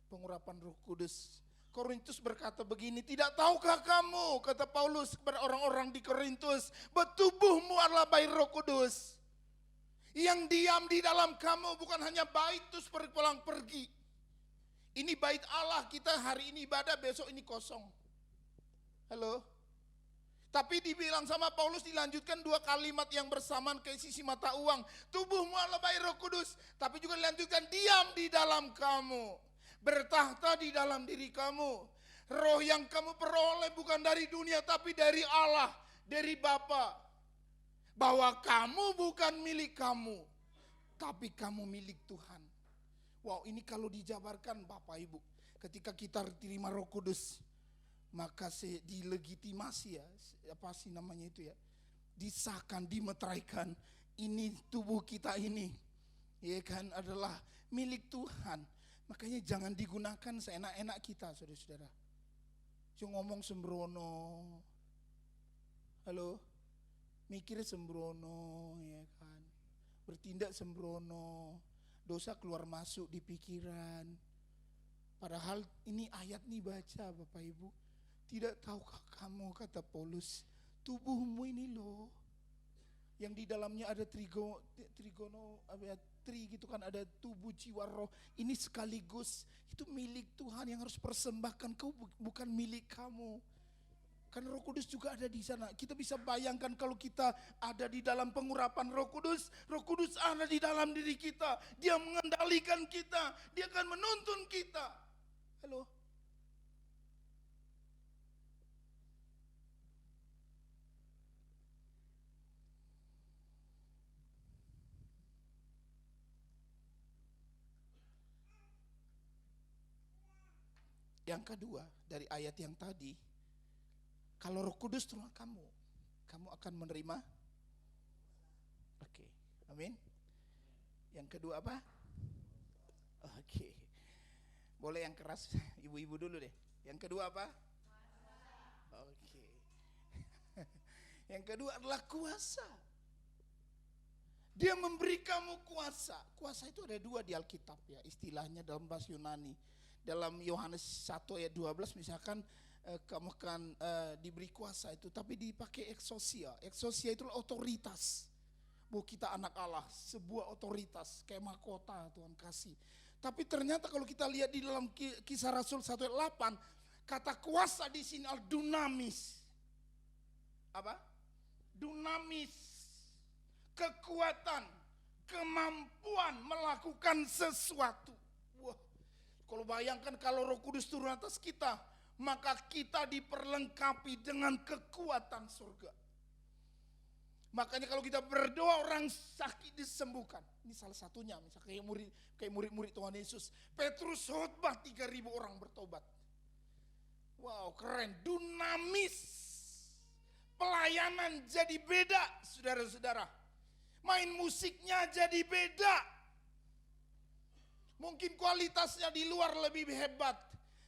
pengurapan Roh Kudus. Korintus berkata begini, tidak tahukah kamu, kata Paulus kepada orang-orang di Korintus, bertubuhmu adalah bait Roh Kudus. Yang diam di dalam kamu bukan hanya bait terus pulang pergi. Ini bait Allah, kita hari ini ibadah, besok ini kosong. Halo? Tapi dibilang sama Paulus, dilanjutkan dua kalimat yang bersamaan ke sisi mata uang. Tubuhmu adalah bait Roh Kudus. Tapi juga dilanjutkan, diam di dalam kamu. Bertahta di dalam diri kamu. Roh yang kamu peroleh bukan dari dunia, tapi dari Allah, dari Bapa. Bahwa kamu bukan milik kamu, tapi kamu milik Tuhan. Wow, ini kalau dijabarkan Bapak Ibu, ketika kita terima Roh Kudus, maka dilegitimasi ya, apa sih namanya itu ya, disahkan, dimeteraikan, ini tubuh kita ini, ya kan, adalah milik Tuhan. Makanya jangan digunakan seenak-enak kita, saudara-saudara. Cuma ngomong sembrono, halo, mikir sembrono, ya kan, bertindak sembrono. Dosa keluar masuk di pikiran. Padahal ini ayat nih baca Bapak Ibu. Tidak tahukah kamu, kata Paulus, tubuhmu ini loh, yang di dalamnya ada trigono gitu kan, ada tubuh, jiwa, roh. Ini sekaligus itu milik Tuhan yang harus persembahkan. Kau bukan milik kamu. Karena Roh Kudus juga ada di sana. Kita bisa bayangkan kalau kita ada di dalam pengurapan Roh Kudus ada di dalam diri kita. Dia mengendalikan kita, dia akan menuntun kita. Halo? Yang kedua dari ayat yang tadi, kalau Roh Kudus turun kamu akan menerima. Oke, amin. Yang kedua apa? Oke, boleh yang keras, ibu-ibu dulu deh. Yang kedua apa? Oke. Yang kedua adalah kuasa. Dia memberi kamu kuasa. Kuasa itu ada dua di Alkitab ya, istilahnya dalam bahasa Yunani. Dalam Yohanes 1 ayat 12 misalkan kamu akan diberi kuasa itu, tapi dipakai eksosia. Eksosia itu otoritas. Bahwa kita anak Allah, sebuah otoritas, kayak mahkota Tuhan kasih. Tapi ternyata kalau kita lihat di dalam Kisah Rasul 1 ayat 8, kata kuasa di sini adalah dunamis. Apa? Dunamis. Kekuatan, kemampuan melakukan sesuatu. Wah, kalau bayangkan kalau Roh Kudus turun atas kita, maka kita diperlengkapi dengan kekuatan surga. Makanya kalau kita berdoa orang sakit disembuhkan. Ini salah satunya, misalnya kayak murid-murid Tuhan Yesus. Petrus khotbah 3.000 orang bertobat. Wow, keren, dunamis. Pelayanan jadi beda, saudara-saudara. Main musiknya jadi beda. Mungkin kualitasnya di luar lebih hebat.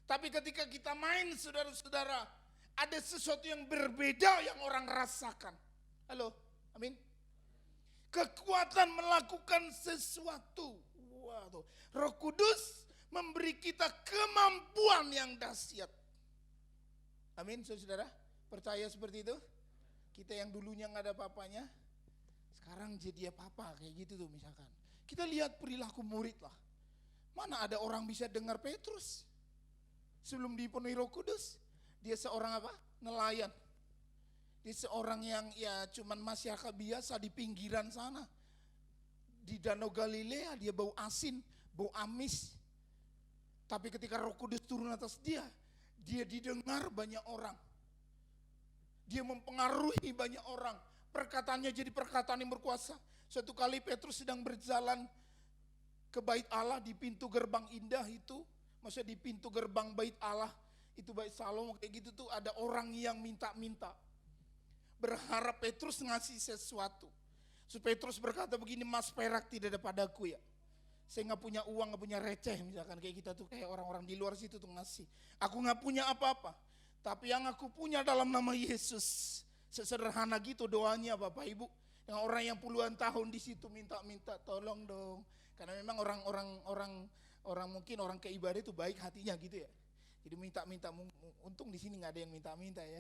Tapi ketika kita main, saudara-saudara, ada sesuatu yang berbeda yang orang rasakan. Halo, amin. Kekuatan melakukan sesuatu. Wow, Roh Kudus memberi kita kemampuan yang dahsyat. Amin, saudara. Percaya seperti itu? Kita yang dulunya nggak ada apa-apanya, sekarang jadi apa-apa kayak gitu tuh misalkan. Kita lihat perilaku murid lah. Mana ada orang bisa dengar Petrus sebelum dipenuhi Roh Kudus? Dia seorang apa? Nelayan. Dia seorang yang ya cuman masyarakat biasa di pinggiran sana. Di Danau Galilea dia bau asin, bau amis. Tapi ketika Roh Kudus turun atas dia didengar banyak orang. Dia mempengaruhi banyak orang. Perkataannya jadi perkataan yang berkuasa. Suatu kali Petrus sedang berjalan ke bait Allah di pintu gerbang indah itu. Maksudnya di pintu gerbang bait Allah. Itu bait Salomo kayak gitu tuh ada orang yang minta-minta. Berharap Petrus ngasih sesuatu. So Petrus berkata begini, mas perak tidak ada padaku ya. Saya gak punya uang, gak punya receh. Misalkan kayak kita tuh kayak orang-orang di luar situ tuh ngasih. Aku gak punya apa-apa. Tapi yang aku punya dalam nama Yesus. Sesederhana gitu doanya Bapak Ibu. Yang orang yang puluhan tahun di situ minta-minta tolong dong. Karena memang orang mungkin orang keibadah itu baik hatinya gitu ya. Jadi minta-minta, untung di sini nggak ada yang minta-minta ya.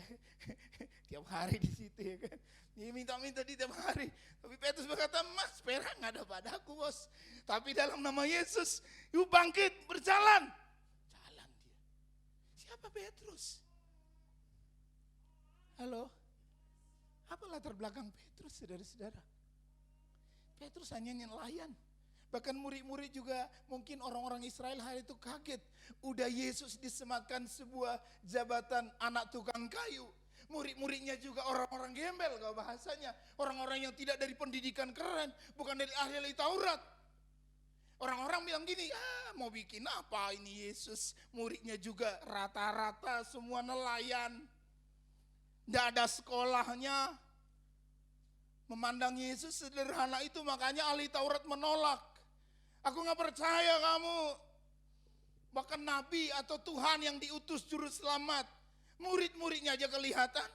Tiap hari di situ ya kan. Dia minta-minta di tiap hari. Tapi Petrus berkata, mas perak nggak ada padaku bos. Tapi dalam nama Yesus, yuk bangkit berjalan. Jalan dia. Siapa Petrus? Halo, apa latar belakang Petrus, saudara-saudara? Petrus hanya nelayan. Bahkan murid-murid juga mungkin orang-orang Israel hari itu kaget. Udah Yesus disematkan sebuah jabatan anak tukang kayu. Murid-muridnya juga orang-orang gembel kalau bahasanya. Orang-orang yang tidak dari pendidikan keren, bukan dari ahli Taurat. Orang-orang bilang gini, mau bikin apa ini Yesus? Muridnya juga rata-rata semua nelayan. Tidak ada sekolahnya. Memandang Yesus sederhana itu makanya ahli Taurat menolak. Aku gak percaya kamu. Bahkan Nabi atau Tuhan yang diutus juru selamat. Murid-muridnya aja kelihatan.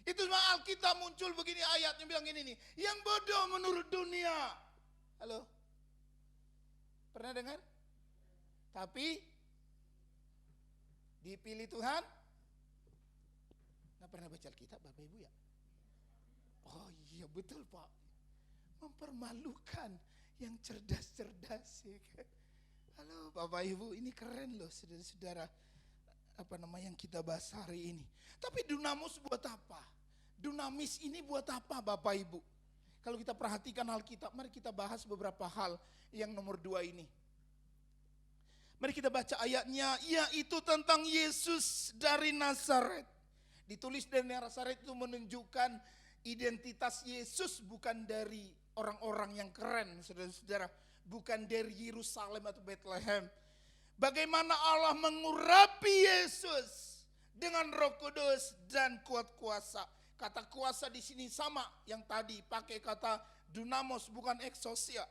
Itu semua Alkitab muncul begini ayatnya bilang gini nih. Yang bodoh menurut dunia. Halo? Pernah dengar? Tapi dipilih Tuhan. Nggak pernah baca Alkitab Bapak Ibu ya? Oh iya betul Pak. Mempermalukan yang cerdas-cerdas ya kan. Halo Bapak Ibu, ini keren loh saudara-saudara. yang kita bahas hari ini. Tapi dunamis buat apa? Dunamis ini buat apa Bapak Ibu? Kalau kita perhatikan Alkitab, mari kita bahas beberapa hal yang nomor 2 ini. Mari kita baca ayatnya, yaitu tentang Yesus dari Nazaret. Ditulis dari Nazaret itu menunjukkan identitas Yesus bukan dari orang-orang yang keren, saudara-saudara. Bukan dari Yerusalem atau Bethlehem. Bagaimana Allah mengurapi Yesus dengan Roh Kudus dan kuat kuasa. Kata kuasa di sini sama yang tadi pakai kata dunamos bukan exousia.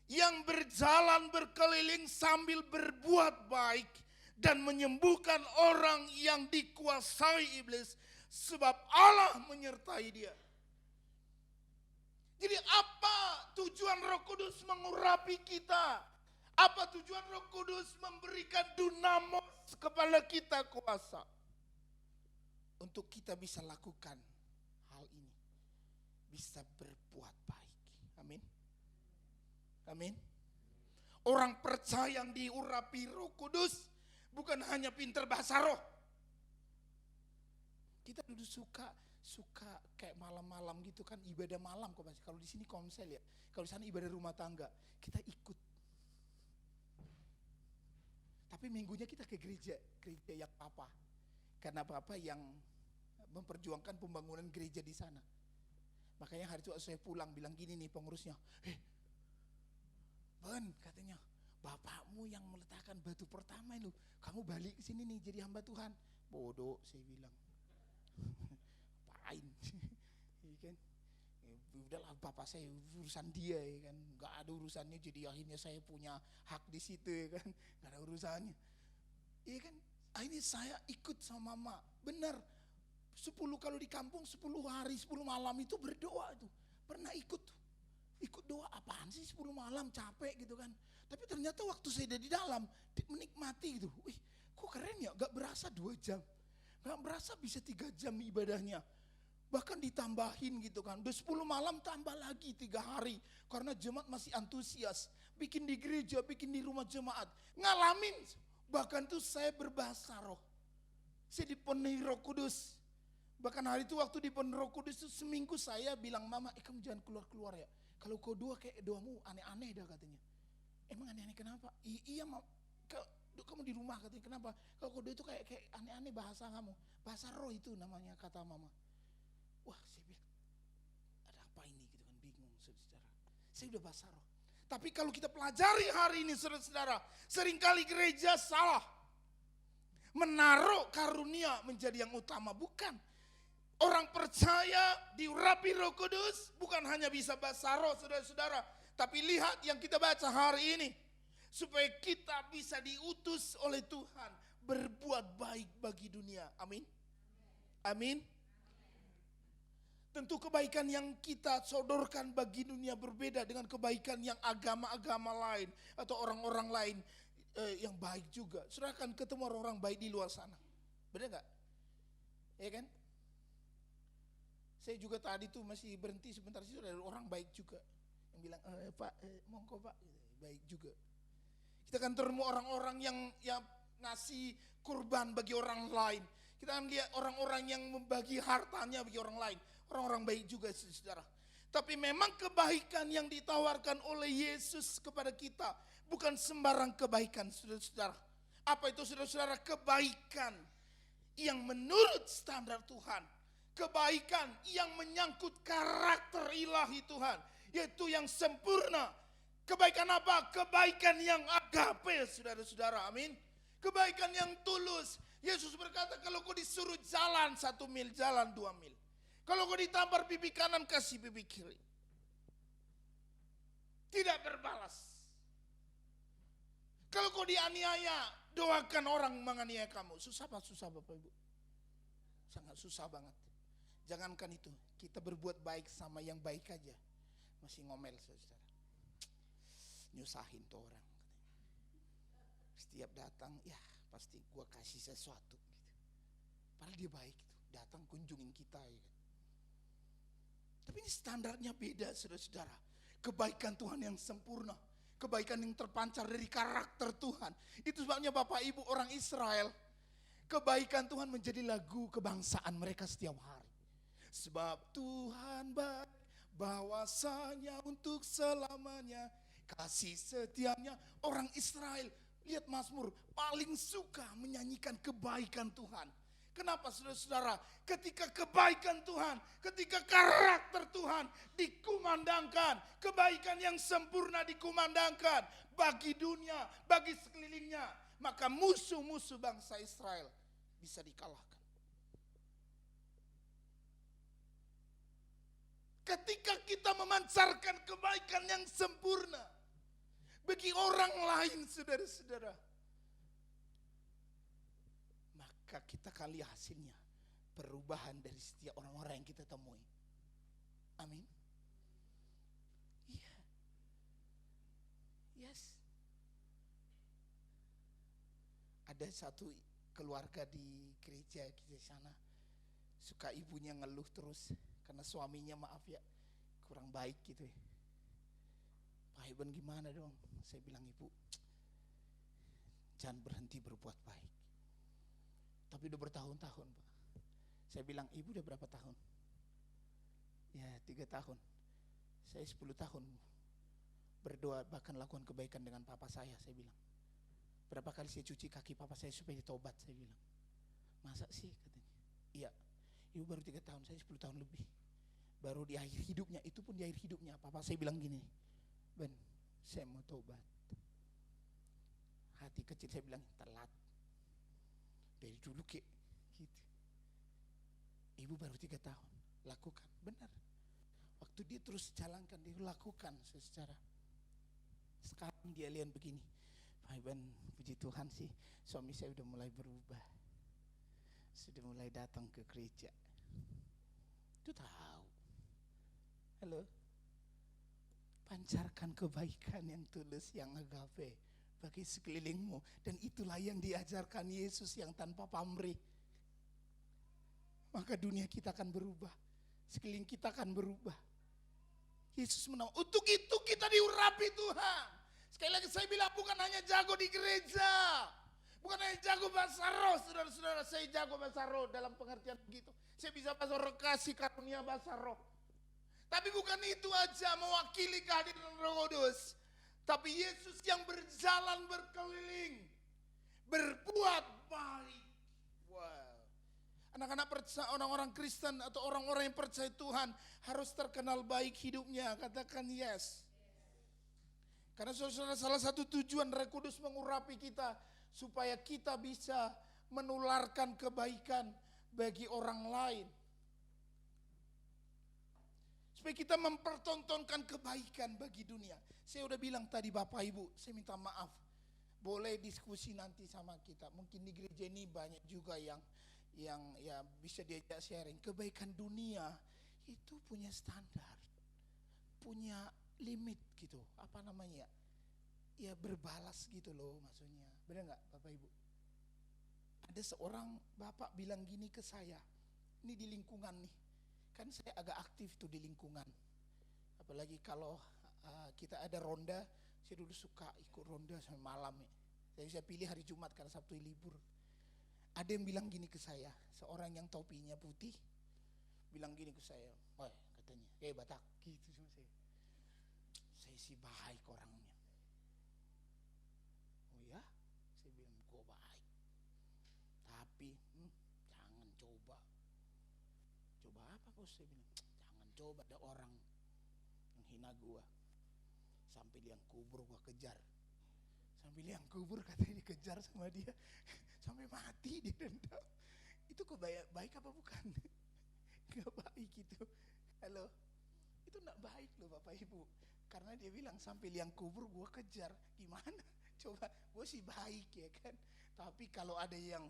Yang berjalan berkeliling sambil berbuat baik dan menyembuhkan orang yang dikuasai iblis sebab Allah menyertai dia. Jadi apa tujuan Roh Kudus mengurapi kita? Apa tujuan Roh Kudus memberikan dunamos kepada kita kuasa? Untuk kita bisa lakukan hal ini. Bisa berbuat baik. Amin. Amin. Orang percaya yang diurapi Roh Kudus bukan hanya pintar bahasa roh. Kita dulu suka kayak malam-malam gitu kan, ibadah malam kok Mas. Kalau di sini komsel ya. Kalau di sana ibadah rumah tangga, kita ikut. Tapi minggunya kita ke gereja yang apa? Karena apa yang memperjuangkan pembangunan gereja di sana. Makanya hari itu saya pulang bilang gini nih pengurusnya, Ben katanya, bapakmu yang meletakkan batu pertama itu, kamu balik ke sini nih jadi hamba Tuhan. Bodoh saya bilang. Apain? Iya kan? Udahlah bapak saya urusan dia ya kan, nggak ada urusannya, jadi akhirnya saya punya hak di situ ya kan, nggak ada urusannya. Iya kan? Akhirnya saya ikut sama mama, benar. 10 kalau di kampung 10 hari 10 malam itu berdoa tuh, pernah ikut doa. Apaan sih 10 malam capek gitu kan? Tapi ternyata waktu saya ada di dalam menikmati gitu, wih kok keren ya, nggak berasa 2 jam, nggak berasa bisa 3 jam ibadahnya. Bahkan ditambahin gitu kan, udah 10 malam tambah lagi 3 hari. Karena jemaat masih antusias, bikin di gereja, bikin di rumah jemaat. Ngalamin, bahkan tuh saya berbahasa roh. Saya dipenuhi Roh Kudus. Bahkan hari itu waktu dipenuhi Roh Kudus itu seminggu saya bilang, mama kamu jangan keluar-keluar ya. Kalau kau doa kayak doamu aneh-aneh dah katanya. Emang aneh-aneh kenapa? Iya kamu di rumah katanya, kenapa? Kalau kau doa itu kayak aneh-aneh bahasa kamu. Bahasa roh itu namanya kata mama. Wah saya bilang, ada apa ini gitu kan, bingung saudara. Saya udah bahasa roh. Tapi kalau kita pelajari hari ini saudara-saudara, seringkali gereja salah. Menaruh karunia menjadi yang utama, bukan. Orang percaya diurapi Roh Kudus bukan hanya bisa bahasa roh saudara-saudara. Tapi lihat yang kita baca hari ini. Supaya kita bisa diutus oleh Tuhan berbuat baik bagi dunia. Amin. Amin. Tentu kebaikan yang kita sodorkan bagi dunia berbeda dengan kebaikan yang agama-agama lain atau orang-orang lain yang baik juga. Saudara akan ketemu orang-orang baik di luar sana. Benar gak? Ya kan? Saya juga tadi tuh masih berhenti sebentar sih, ada orang baik juga. Yang bilang, Pak, monggo Pak, baik juga. Kita akan ketemu orang-orang yang ngasih kurban bagi orang lain. Kita akan lihat orang-orang yang membagi hartanya bagi orang lain. Orang-orang baik juga saudara. Tapi memang kebaikan yang ditawarkan oleh Yesus kepada kita bukan sembarang kebaikan saudara-saudara. Apa itu saudara-saudara? Kebaikan yang menurut standar Tuhan. Kebaikan yang menyangkut karakter ilahi Tuhan. Yaitu yang sempurna. Kebaikan apa? Kebaikan yang agape saudara-saudara. Amin. Kebaikan yang tulus. Yesus berkata kalau kau disuruh jalan 1 mil, jalan 2 mil. Kalau kau ditampar pipi kanan, kasih pipi kiri. Tidak berbalas. Kalau kau dianiaya, doakan orang menganiaya kamu. Susah Bapak Ibu? Sangat susah banget. Jangankan itu, kita berbuat baik sama yang baik aja. Masih ngomel saudara. Nyusahin tuh orang. Setiap datang, ya pasti gua kasih sesuatu. Gitu. Padahal dia baik, gitu. Datang kunjungin kita ya kan. Tapi ini standarnya beda saudara-saudara. Kebaikan Tuhan yang sempurna. Kebaikan yang terpancar dari karakter Tuhan. Itu sebabnya Bapak Ibu orang Israel. Kebaikan Tuhan menjadi lagu kebangsaan mereka setiap hari. Sebab Tuhan baik, bahwasanya untuk selamanya. Kasih setianya orang Israel, lihat Mazmur, paling suka menyanyikan kebaikan Tuhan. Kenapa saudara-saudara? Ketika kebaikan Tuhan, ketika karakter Tuhan dikumandangkan, kebaikan yang sempurna dikumandangkan bagi dunia, bagi sekelilingnya, maka musuh-musuh bangsa Israel bisa dikalahkan. Ketika kita memancarkan kebaikan yang sempurna bagi orang lain, saudara-saudara, maka kita akan lihat hasilnya, perubahan dari setiap orang-orang yang kita temui. Amin. Iya. Yes. Ada satu keluarga di gereja kita sana, suka ibunya ngeluh terus karena suaminya, maaf ya, kurang baik gitu ya. Pak Iban gimana dong? Saya bilang, ibu jangan berhenti berbuat baik. Tapi udah bertahun-tahun, Pak. Saya bilang, ibu udah berapa tahun? Ya 3 tahun. Saya 10 tahun berdoa, bahkan lakukan kebaikan dengan papa saya bilang. Berapa kali saya cuci kaki papa saya supaya ditobat, saya bilang. Masa sih, katanya. Iya, ibu baru 3 tahun, saya 10 tahun lebih. Baru di akhir hidupnya, itu pun di akhir hidupnya, papa saya bilang gini, Ben, saya mau tobat. Hati kecil saya bilang, telat. Dari dulu gitu. Ibu baru 3 tahun, lakukan, benar. Waktu dia terus jalankan, dia lakukan secara. Sekarang dia lihat begini, Pak Iban, puji Tuhan sih, suami saya udah mulai berubah. Sudah mulai datang ke gereja. Itu tahu. Halo. Pancarkan kebaikan yang tulus, yang agape bagi sekelilingmu. Dan itulah yang diajarkan Yesus yang tanpa pamrih. Maka dunia kita akan berubah. Sekeliling kita akan berubah. Yesus menawarkan, untuk itu kita diurapi Tuhan. Sekali lagi saya bilang, bukan hanya jago di gereja, bukan hanya jago bahasa roh, saudara-saudara. Saya jago bahasa roh dalam pengertian begitu. Saya bisa bahasa roh, kasih karunia bahasa roh. Tapi bukan itu aja, mewakili kehadiran Roh Kudus. Tapi Yesus yang berjalan berkeliling, berbuat baik. Wow. Anak-anak percaya, orang-orang Kristen atau orang-orang yang percaya Tuhan harus terkenal baik hidupnya. Katakan yes. Karena saudara, salah satu tujuan Roh Kudus mengurapi kita supaya kita bisa menularkan kebaikan bagi orang lain. Supaya kita mempertontonkan kebaikan bagi dunia. Saya udah bilang tadi Bapak Ibu, saya minta maaf. Boleh diskusi nanti sama kita. Mungkin di gereja ini banyak juga yang ya bisa diajak sharing. Kebaikan dunia itu punya standar, punya limit gitu. Apa namanya? Ya berbalas gitu loh maksudnya. Benar nggak Bapak Ibu? Ada seorang bapak bilang gini ke saya. Ini di lingkungan nih. Kan saya agak aktif tuh di lingkungan. Apalagi kalau kita ada ronda, saya dulu suka ikut ronda sampai malam ya. Saya pilih hari Jumat karena Sabtu libur. Ada yang bilang gini ke saya, seorang yang topinya putih, bilang gini ke saya, "Woi," katanya, Batak," gitu sama saya. Saya sih baik orangnya. Oh ya? Saya bilang, "Gua baik. Tapi jangan coba." Coba apa bos? Saya bilang, jangan coba, ada orang menghina gua. Sampai liang kubur gua kejar. Sampai liang kubur katanya dikejar sama dia. Sampai mati didendam. Itu baik apa bukan? Gak baik itu. Halo. Itu gak baik loh Bapak Ibu. Karena dia bilang sampai liang kubur gua kejar. Gimana? Coba, gua sih baik ya kan. Tapi kalau ada yang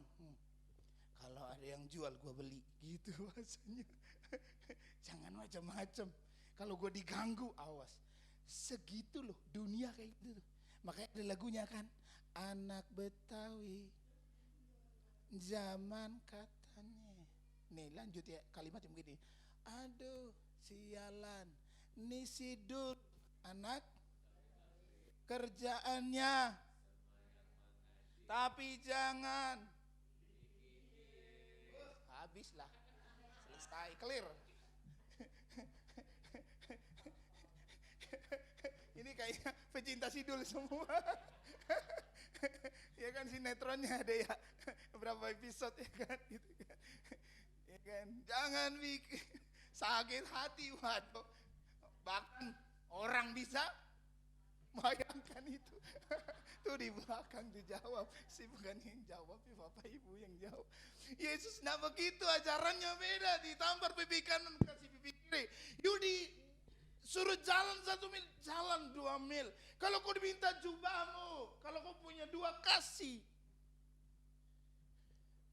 jual gue beli gitu maksudnya. Jangan macam-macam. Kalau gue diganggu, awas. Segitu loh dunia kayak gitu. Makanya ada lagunya kan, anak Betawi zaman katanya. Nih lanjut ya, kalimat yang begini. Aduh sialan, nih sidul anak kerjaannya, tapi jangan habis lah. Selesai, clear. Ini kayaknya pecinta sidul semua. Ya kan sinetronnya ada ya berapa episode ya kan gitu kan. Ya kan, jangan bikin sakit hati, waduh. Bahkan orang bisa bayangkan itu. Tuh di belakang dijawab, sih bukan yang jawab, Bapak Ibu yang jawab. Yesus enggak begitu, ajarannya beda. Ditampar pipi kanan kasih pipi kiri. Yudi suruh jalan 1 mil, jalan 2 mil. Kalau kau diminta jubahmu, kalau kau punya 2 kasih.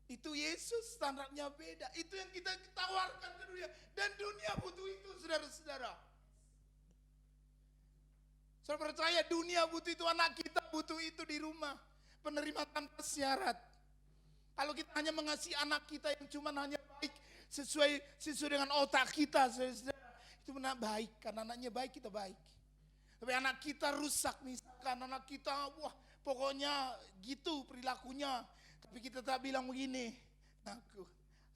Itu Yesus, standarnya beda. Itu yang kita tawarkan ke dunia. Dan dunia butuh itu, saudara-saudara. Saya percaya dunia butuh itu, anak kita butuh itu di rumah. Penerima tanpa syarat. Kalau kita hanya mengasihi anak kita yang cuma hanya baik sesuai dengan otak kita, itu benar baik. Karena anaknya baik, kita baik. Tapi anak kita rusak, misalkan anak kita, wah pokoknya gitu perilakunya. Tapi kita tak bilang begini, aku,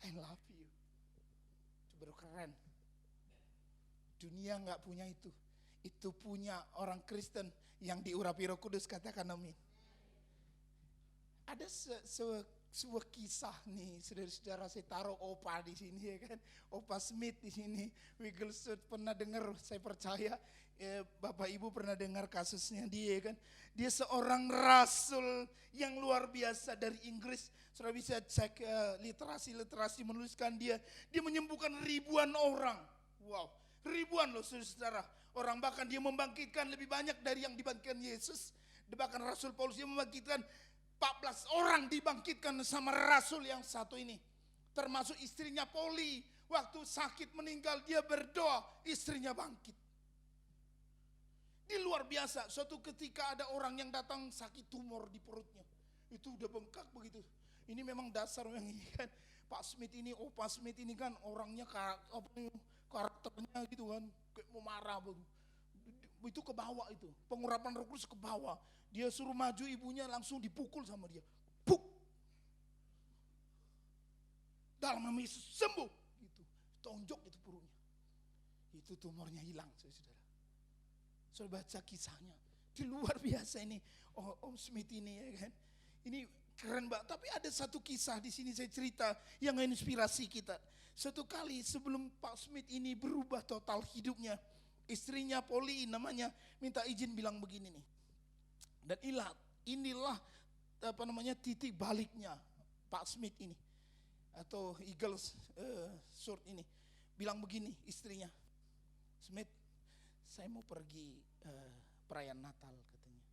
I love you. Itu baru keren. Dunia nggak punya itu. Itu punya orang Kristen yang diurapi Roh Kudus, katakan amin. Ada sebuah kisah nih, saudara-saudara, saya taruh Opa di sini ya kan, Opa Smith di sini. Wigglesworth pernah dengar, saya percaya Bapak Ibu pernah dengar kasusnya dia kan. Dia seorang rasul yang luar biasa dari Inggris. Saudara bisa cek literasi menuliskan dia menyembuhkan ribuan orang. Wow, ribuan loh saudara. Orang bahkan dia membangkitkan lebih banyak dari yang dibangkitkan Yesus. Bahkan Rasul Paulus dia membangkitkan 14 orang dibangkitkan sama Rasul yang satu ini. Termasuk istrinya Poli. Waktu sakit meninggal dia berdoa, istrinya bangkit. Di luar biasa, suatu ketika ada orang yang datang sakit tumor di perutnya. Itu udah bengkak begitu. Ini memang dasar yang ini kan. Pak Smith ini, Opa Smith ini kan orangnya karakternya gitu kan. Kayak mau marah begitu. Itu ke bawah itu. Pengurapan Roh Kudus ke bawah. Dia suruh maju, ibunya langsung dipukul sama dia. Puk. Dalam nama Yesus sembuh. Gitu. Tonjok itu perutnya. Itu tumornya hilang, saudara. Saudara baca kisahnya. Di luar biasa ini. Om Smith ini ya kan. Ini keren banget. Tapi ada satu kisah di sini saya cerita yang menginspirasi kita. Suatu kali sebelum Pak Smith ini berubah total hidupnya, istrinya Poli namanya minta izin bilang begini nih. Dan inilah titik baliknya Pak Smith ini atau Eagles Sword ini. Bilang begini istrinya, Smith, saya mau pergi perayaan Natal katanya.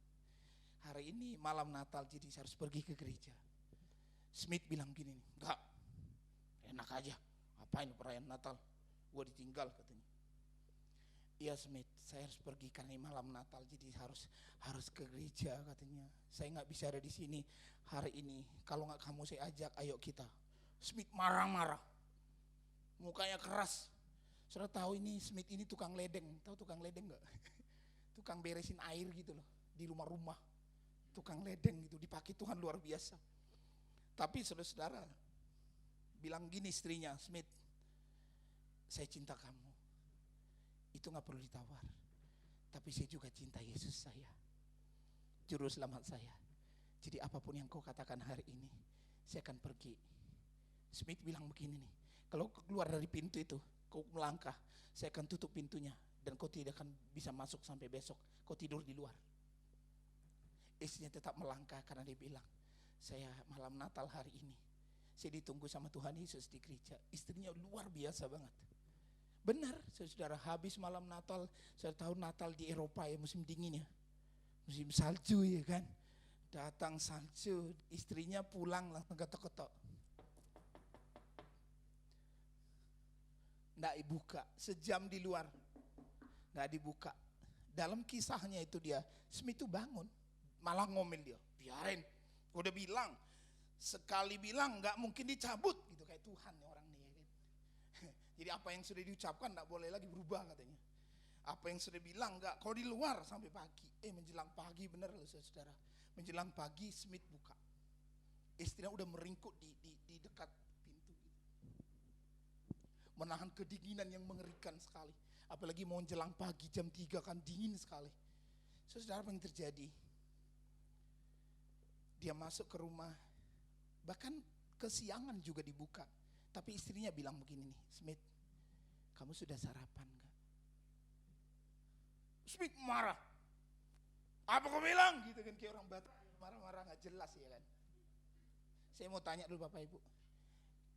Hari ini malam Natal jadi saya harus pergi ke gereja. Smith bilang gini nih, enggak, enak aja. Apain perayaan Natal? Gua ditinggal katanya. Iya Smith, saya harus pergi karena malam Natal jadi harus ke gereja katanya. Saya nggak bisa ada di sini hari ini. Kalau nggak kamu saya ajak, ayo kita. Smith marah-marah, mukanya keras. Saudara tahu ini Smith ini tukang ledeng. Tahu tukang ledeng nggak? Tukang beresin air gitu loh di rumah-rumah. Tukang ledeng gitu, dipakai Tuhan luar biasa. Tapi saudara-saudara bilang gini istrinya, Smith, saya cinta kamu. Itu gak perlu ditawar. Tapi saya juga cinta Yesus saya, juru selamat saya. Jadi apapun yang kau katakan hari ini, saya akan pergi. Smith bilang begini nih, kalau keluar dari pintu itu, kau melangkah, saya akan tutup pintunya. Dan kau tidak akan bisa masuk sampai besok. Kau tidur di luar. Istrinya tetap melangkah karena dia bilang, saya malam Natal hari ini, saya ditunggu sama Tuhan Yesus di gereja. Istrinya luar biasa banget. Benar, saudara, habis malam Natal, saya tahu Natal di Eropa ya, musim dingin ya. Musim salju ya kan. Datang salju, istrinya pulang langsung ketok-ketok. Nggak dibuka, sejam di luar. Nggak dibuka. Dalam kisahnya itu dia, Smith itu bangun, malah ngomel dia. Biarin, udah bilang, sekali bilang nggak mungkin dicabut gitu kayak Tuhan orang nih. Jadi apa yang sudah diucapkan tidak boleh lagi berubah katanya. Apa yang sudah bilang enggak, kalau di luar sampai pagi. Menjelang pagi benar loh saudara. Menjelang pagi Smith buka. Istrinya udah meringkuk di dekat pintu gitu. menahan kedinginan yang mengerikan sekali. Apalagi mau menjelang pagi jam 3 kan dingin sekali. Saudara, apa yang terjadi? Dia masuk ke rumah, bahkan kesiangan juga dibuka. Tapi istrinya bilang begini nih, Smith, kamu sudah sarapan gak? Smith marah. Apa kau bilang? Gitu kan, kayak orang Batak marah-marah gak jelas ya kan. Saya mau tanya dulu Bapak Ibu,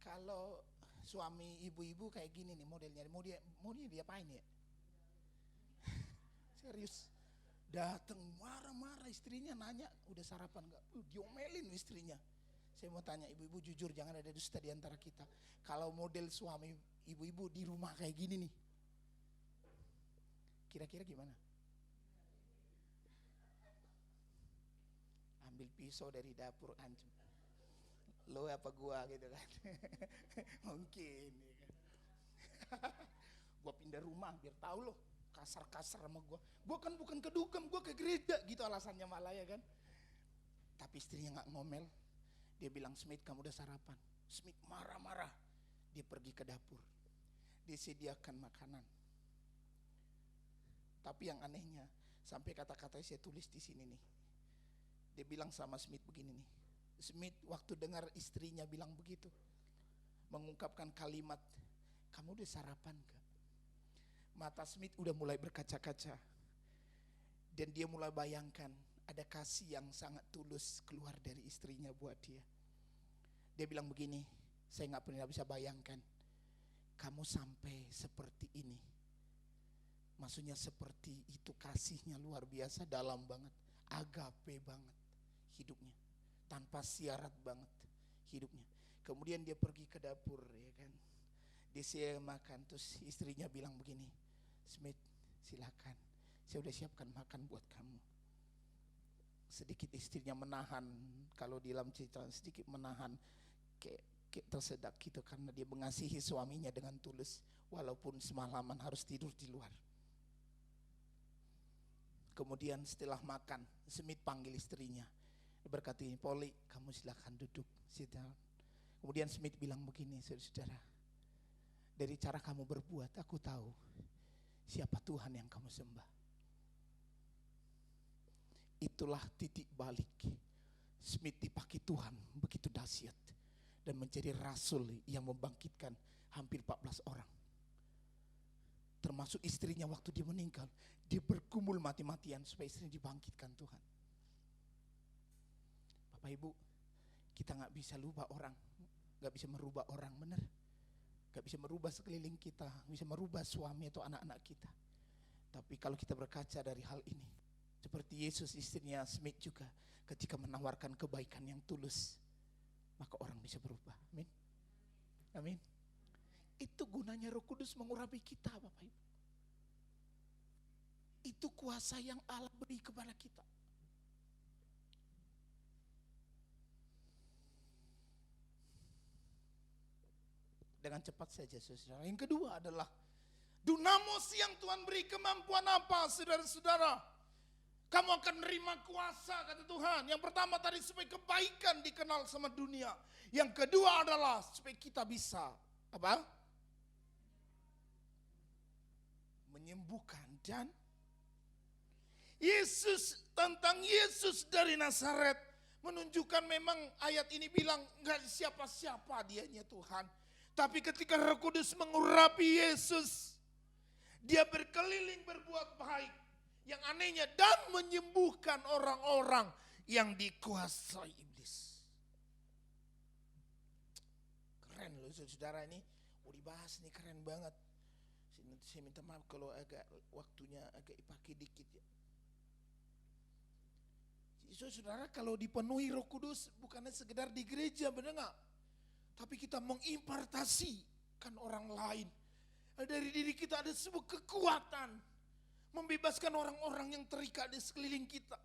kalau suami ibu-ibu kayak gini nih modelnya, mau dia diapain ya? Serius, datang marah-marah, istrinya nanya udah sarapan gak? Diomelin istrinya. Saya mau tanya ibu-ibu jujur, jangan ada dusta di antara kita. Kalau model suami ibu-ibu di rumah kayak gini nih, kira-kira gimana? Ambil pisau dari dapur ancam, lo apa gua gitu kan. Mungkin ya kan. Gua pindah rumah biar tahu lo kasar-kasar sama gua kan bukan ke dukam, gua ke gereja gitu alasannya malah ya kan. Tapi istrinya nggak ngomel, dia bilang, Smith kamu udah sarapan? Smith marah-marah, dia pergi ke dapur, dia sediakan makanan. Tapi yang anehnya, sampai kata-kata saya tulis di sini nih. Dia bilang sama Smith begini nih, Smith waktu dengar istrinya bilang begitu, mengungkapkan kalimat, kamu udah sarapan gak? Mata Smith udah mulai berkaca-kaca. Dan dia mulai bayangkan ada kasih yang sangat tulus keluar dari istrinya buat dia. Dia bilang begini, saya gak pernah bisa bayangkan kamu sampai seperti ini. Maksudnya seperti itu, kasihnya luar biasa, dalam banget, agape banget hidupnya, tanpa syarat banget hidupnya. Kemudian dia pergi ke dapur ya kan, dia makan, terus istrinya bilang begini, Smith silakan, saya udah siapkan makan buat kamu. Sedikit istrinya menahan, kalau di dalam cerita sedikit menahan kayak tersedak gitu, karena dia mengasihi suaminya dengan tulus walaupun semalaman harus tidur di luar. Kemudian setelah makan, Smith panggil istrinya, dia berkata, Polly kamu silakan duduk, sit down. Kemudian Smith bilang begini, saudara, dari cara kamu berbuat aku tahu siapa Tuhan yang kamu sembah. Itulah titik balik Smith dipakai Tuhan begitu dahsyat dan menjadi rasul yang membangkitkan hampir 14 orang. Termasuk istrinya waktu dia meninggal, dia bergumul mati-matian supaya istrinya dibangkitkan Tuhan. Bapak Ibu, kita gak bisa lupa orang, gak bisa merubah orang, benar. Gak bisa merubah sekeliling kita, bisa merubah suami atau anak-anak kita. Tapi kalau kita berkaca dari hal ini, seperti Yesus istrinya Smith juga, ketika menawarkan kebaikan yang tulus, maka orang bisa berubah. Amin. Amin. Itu gunanya Roh Kudus mengurapi kita Bapak Ibu. Itu kuasa yang Allah beri kepada kita. Dengan cepat saja saudara. Yang kedua adalah dunamos yang Tuhan beri. Kemampuan apa saudara-saudara? Kamu akan menerima kuasa kata Tuhan. Yang pertama tadi supaya kebaikan dikenal sama dunia. Yang kedua adalah supaya kita bisa apa? Menyembuhkan. Dan tentang Yesus dari Nazaret menunjukkan memang ayat ini bilang enggak siapa-siapa dianya Tuhan. Tapi ketika Roh Kudus mengurapi Yesus, dia berkeliling berbuat baik. Yang anehnya dan menyembuhkan orang-orang yang dikuasai iblis. Keren loh saudara, ini mau dibahas nih, keren banget. Saya minta maaf kalau agak waktunya agak dipakai dikit ya. Jadi saudara, kalau dipenuhi Roh Kudus bukannya sekedar di gereja, benar gak? Tapi kita mengimpartasikan orang lain. Dari diri kita ada sebuah kekuatan membebaskan orang-orang yang terikat di sekeliling kita.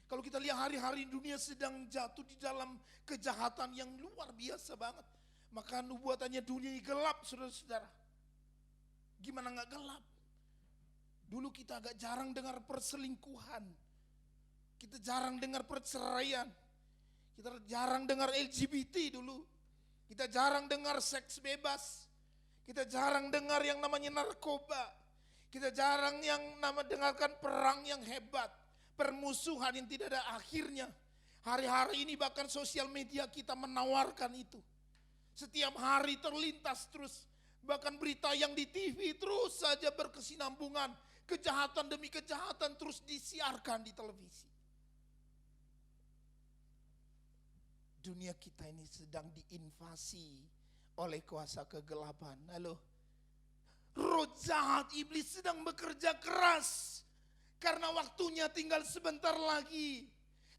Kalau kita lihat hari-hari dunia sedang jatuh di dalam kejahatan yang luar biasa banget. Maka nubuatannya dunia ini gelap saudara-saudara. Gimana gak gelap? Dulu kita agak jarang dengar perselingkuhan. Kita jarang dengar perceraian. Kita jarang dengar LGBT dulu. Kita jarang dengar seks bebas. Kita jarang dengar yang namanya narkoba. Kita jarang yang dengarkan perang yang hebat. Permusuhan yang tidak ada akhirnya. Hari-hari ini bahkan sosial media kita menawarkan itu. Setiap hari terlintas terus. Bahkan berita yang di TV terus saja berkesinambungan. Kejahatan demi kejahatan terus disiarkan di televisi. Dunia kita ini sedang diinvasi oleh kuasa kegelapan. Lalu roh jahat iblis sedang bekerja keras. Karena waktunya tinggal sebentar lagi.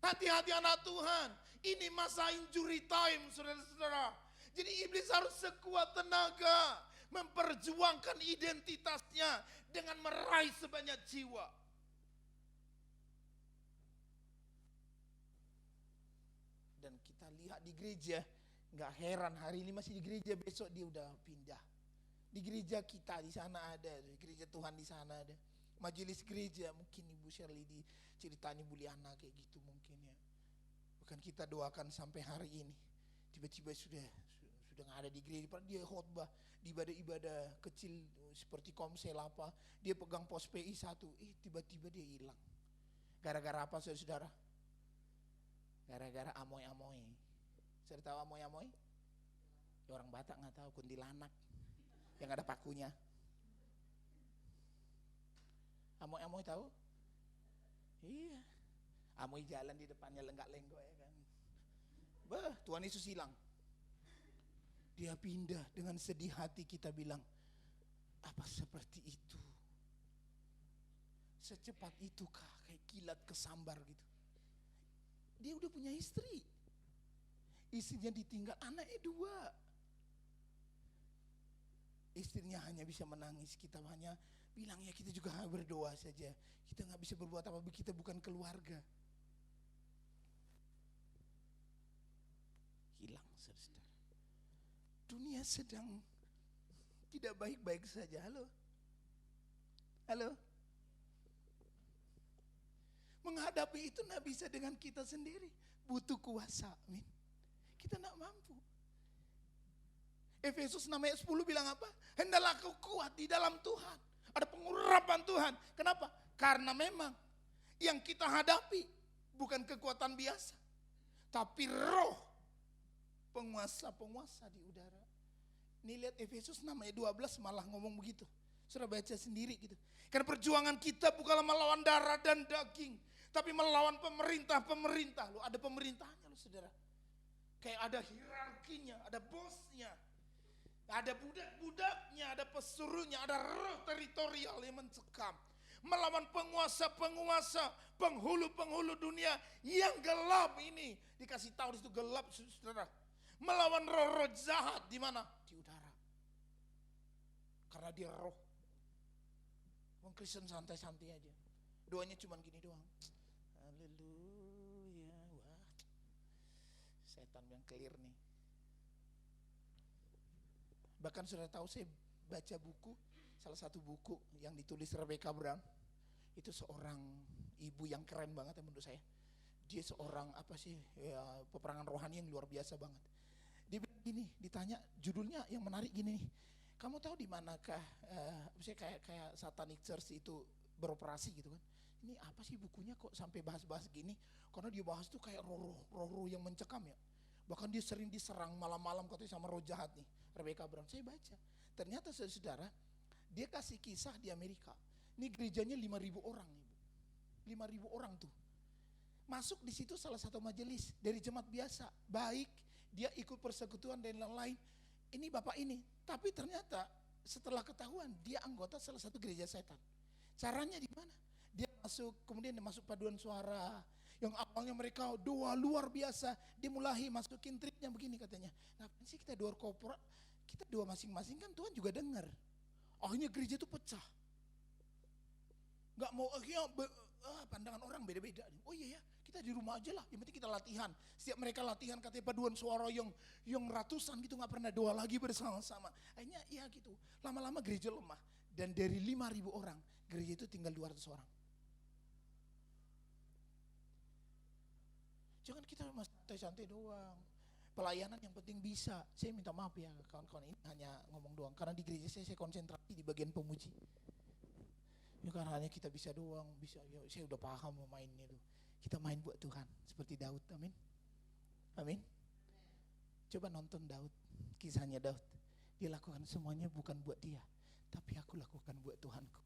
Hati-hati anak Tuhan. Ini masa injury time, saudara-saudara. Jadi iblis harus sekuat tenaga memperjuangkan identitasnya dengan meraih sebanyak jiwa. Dan kita lihat di gereja, nggak heran hari ini masih di gereja, besok dia udah pindah. Di gereja kita di sana ada, di gereja Tuhan di sana ada. Majelis gereja, mungkin Ibu Shirley diceritain Ibu Liana kayak gitu mungkin ya. Bukan kita doakan sampai hari ini. Tiba-tiba sudah nggak ada di gereja, padahal dia khotbah di ibadah-ibadah kecil seperti komsel apa, dia pegang pos PI 1, tiba-tiba dia hilang. Gara-gara apa saudara? Gara-gara amoy-amoy. Saya tahu amoy-amoy? Ya, orang Batak nggak tahu, kuntilanak yang ada pakunya. Amoy-amoy tahu? Iya. Amoy jalan di depannya lenggak-lenggok ya kan. Tuhan Yesus hilang. Dia pindah dengan sedih hati, kita bilang, apa seperti itu? Secepat itukah kayak kilat kesambar gitu? Dia udah punya istri. Istrinya ditinggal, anaknya 2. Istrinya hanya bisa menangis, kita hanya bilang ya kita juga berdoa saja. Kita gak bisa berbuat apa-apa, kita bukan keluarga. Hilang saudara. Dunia sedang tidak baik-baik saja. Halo. Menghadapi itu gak bisa dengan kita sendiri. Butuh kuasa, amin. Kita gak mampu. Efesus 6 ayat 10 bilang apa? Hendaklah kau kuat di dalam Tuhan. Ada pengurapan Tuhan. Kenapa? Karena memang yang kita hadapi bukan kekuatan biasa. Tapi roh penguasa-penguasa di udara. Ini lihat Efesus 6 ayat 12 malah ngomong begitu. Sudah baca sendiri gitu. Karena perjuangan kita bukanlah melawan darah dan daging. Tapi melawan pemerintah-pemerintah. Loh, ada pemerintahnya loh saudara. Kayak ada hierarkinya, ada bosnya. Ada budak-budaknya, ada pesuruhnya, ada roh teritorial yang mencekam. Melawan penguasa-penguasa, penghulu-penghulu dunia yang gelap ini. Dikasih tahu di situ gelap saudara. Melawan roh-roh jahat di mana? Di udara. Karena dia roh. Orang Kristen santai-santai aja. Doanya cuma gini doang. Haleluya. Wah. Setan yang clear nih. Bahkan sudah tahu saya baca buku, salah satu buku yang ditulis Rebecca Brown. Itu seorang ibu yang keren banget menurut saya. Dia seorang peperangan rohani yang luar biasa banget. Dia bilang gini, ditanya judulnya yang menarik gini nih. Kamu tahu di manakah kayak Satanic Church itu beroperasi gitu kan? Ini apa sih bukunya kok sampai bahas-bahas gini? Karena dia bahas tuh kayak roh-roh yang mencekam ya. Bahkan dia sering diserang malam-malam katanya sama roh jahat nih. Rebecca Brown, saya baca. Ternyata saudara, dia kasih kisah di Amerika. Ini gerejanya 5.000 orang nih. 5.000 orang tuh. Masuk di situ salah satu majelis dari jemaat biasa. Baik, dia ikut persekutuan dan lain-lain. Ini bapak ini. Tapi ternyata setelah ketahuan dia anggota salah satu gereja setan. Caranya di mana? Dia masuk, kemudian dia masuk paduan suara. Yang awalnya mereka doa luar biasa, dia mulai masukin triknya begini katanya. Ngapain sih kita doa korporat? Kita doa masing-masing kan Tuhan juga dengar. Akhirnya gereja itu pecah. Gak mau, pandangan orang beda-beda. Oh iya ya, kita di rumah aja lah, yang penting kita latihan. Setiap mereka latihan katanya paduan suara yang ratusan gitu, gak pernah doa lagi bersama-sama. Akhirnya ya gitu, lama-lama gereja lemah. Dan dari 5.000 orang, gereja itu tinggal 200 orang. Jangan kita santai-santai doang. Pelayanan yang penting bisa. Saya minta maaf ya kawan-kawan, ini hanya ngomong doang. Karena di gereja saya konsentrasi di bagian pemuji. Ya karena hanya kita bisa doang, bisa. Ya, saya udah paham mau mainnya itu. Kita main buat Tuhan seperti Daud, amin. Amin. Coba nonton Daud, kisahnya Daud. Dia lakukan semuanya bukan buat dia, tapi aku lakukan buat Tuhanku.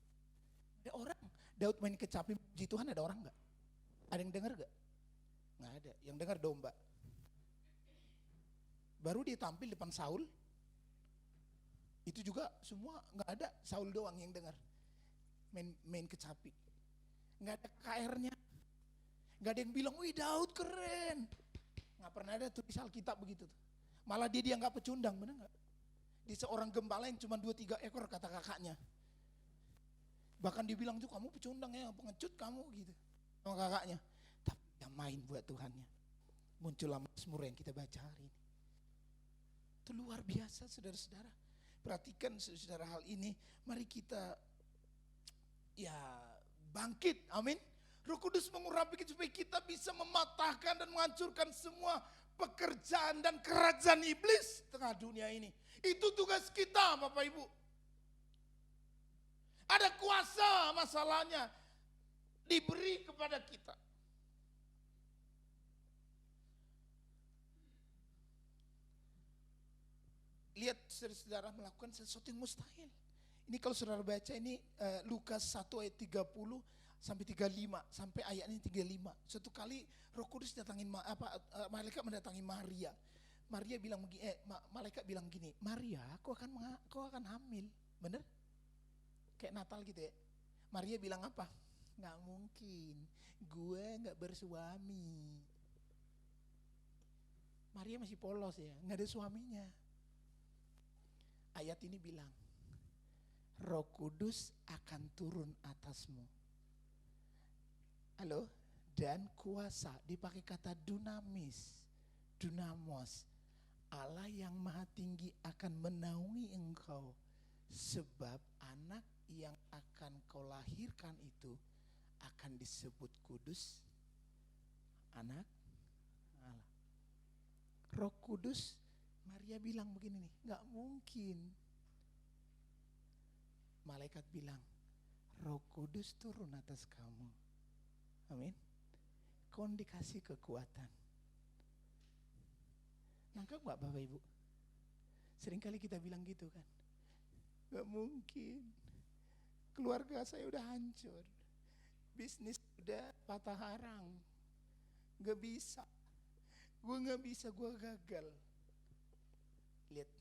Ada orang, Daud main kecapi puji Tuhan, ada orang enggak? Ada yang dengar enggak? Enggak ada, yang dengar domba. Baru dia tampil depan Saul, itu juga semua enggak ada, Saul doang yang dengar. Main kecapi. Enggak ada KR-nya. Enggak ada yang bilang, wih Daud keren. Enggak pernah ada tulis Alkitab begitu tuh. Malah dia dianggap pecundang, benar enggak? Di seorang gembala yang cuma 2-3 ekor kata kakaknya. Bahkan dibilang tuh kamu pecundang ya, pengecut kamu gitu sama kakaknya. Tapi dia main buat Tuhannya. Muncullah Mazmur yang kita baca hari ini. Itu luar biasa saudara-saudara. Perhatikan saudara hal ini. Mari kita ya bangkit, amin. Roh Kudus mengurapi kita supaya kita bisa mematahkan dan menghancurkan semua pekerjaan dan kerajaan iblis tengah dunia ini. Itu tugas kita Bapak Ibu. Ada kuasa masalahnya diberi kepada kita. Lihat saudara-saudara melakukan sesuatu yang mustahil. Ini kalau saudara baca ini Lukas 1 ayat 30 sampai 35 sampai ayatnya 35. Suatu kali Roh Kudus malaikat mendatangi Maria. Maria bilang malaikat bilang gini, Maria, kau akan hamil, bener? Kayak Natal gitu ya. Maria bilang apa? Nggak mungkin, gue nggak bersuami. Maria masih polos ya, nggak ada suaminya. Ayat ini bilang, Roh Kudus akan turun atasmu. Halo? Dan kuasa, dipakai kata dunamis, dunamos. Allah yang maha tinggi akan menaungi engkau. Sebab anak yang akan kau lahirkan itu akan disebut kudus, anak Allah. Roh Kudus, Maria bilang begini nih, gak mungkin. Malaikat bilang, Roh Kudus turun atas kamu. Amin. Kau dikasih kekuatan. Nangkap gak Bapak Ibu? Seringkali kita bilang gitu kan. Gak mungkin. Keluarga saya udah hancur. Bisnis udah patah arang. Gak bisa. Gue gak bisa, gue gagal. Lihat.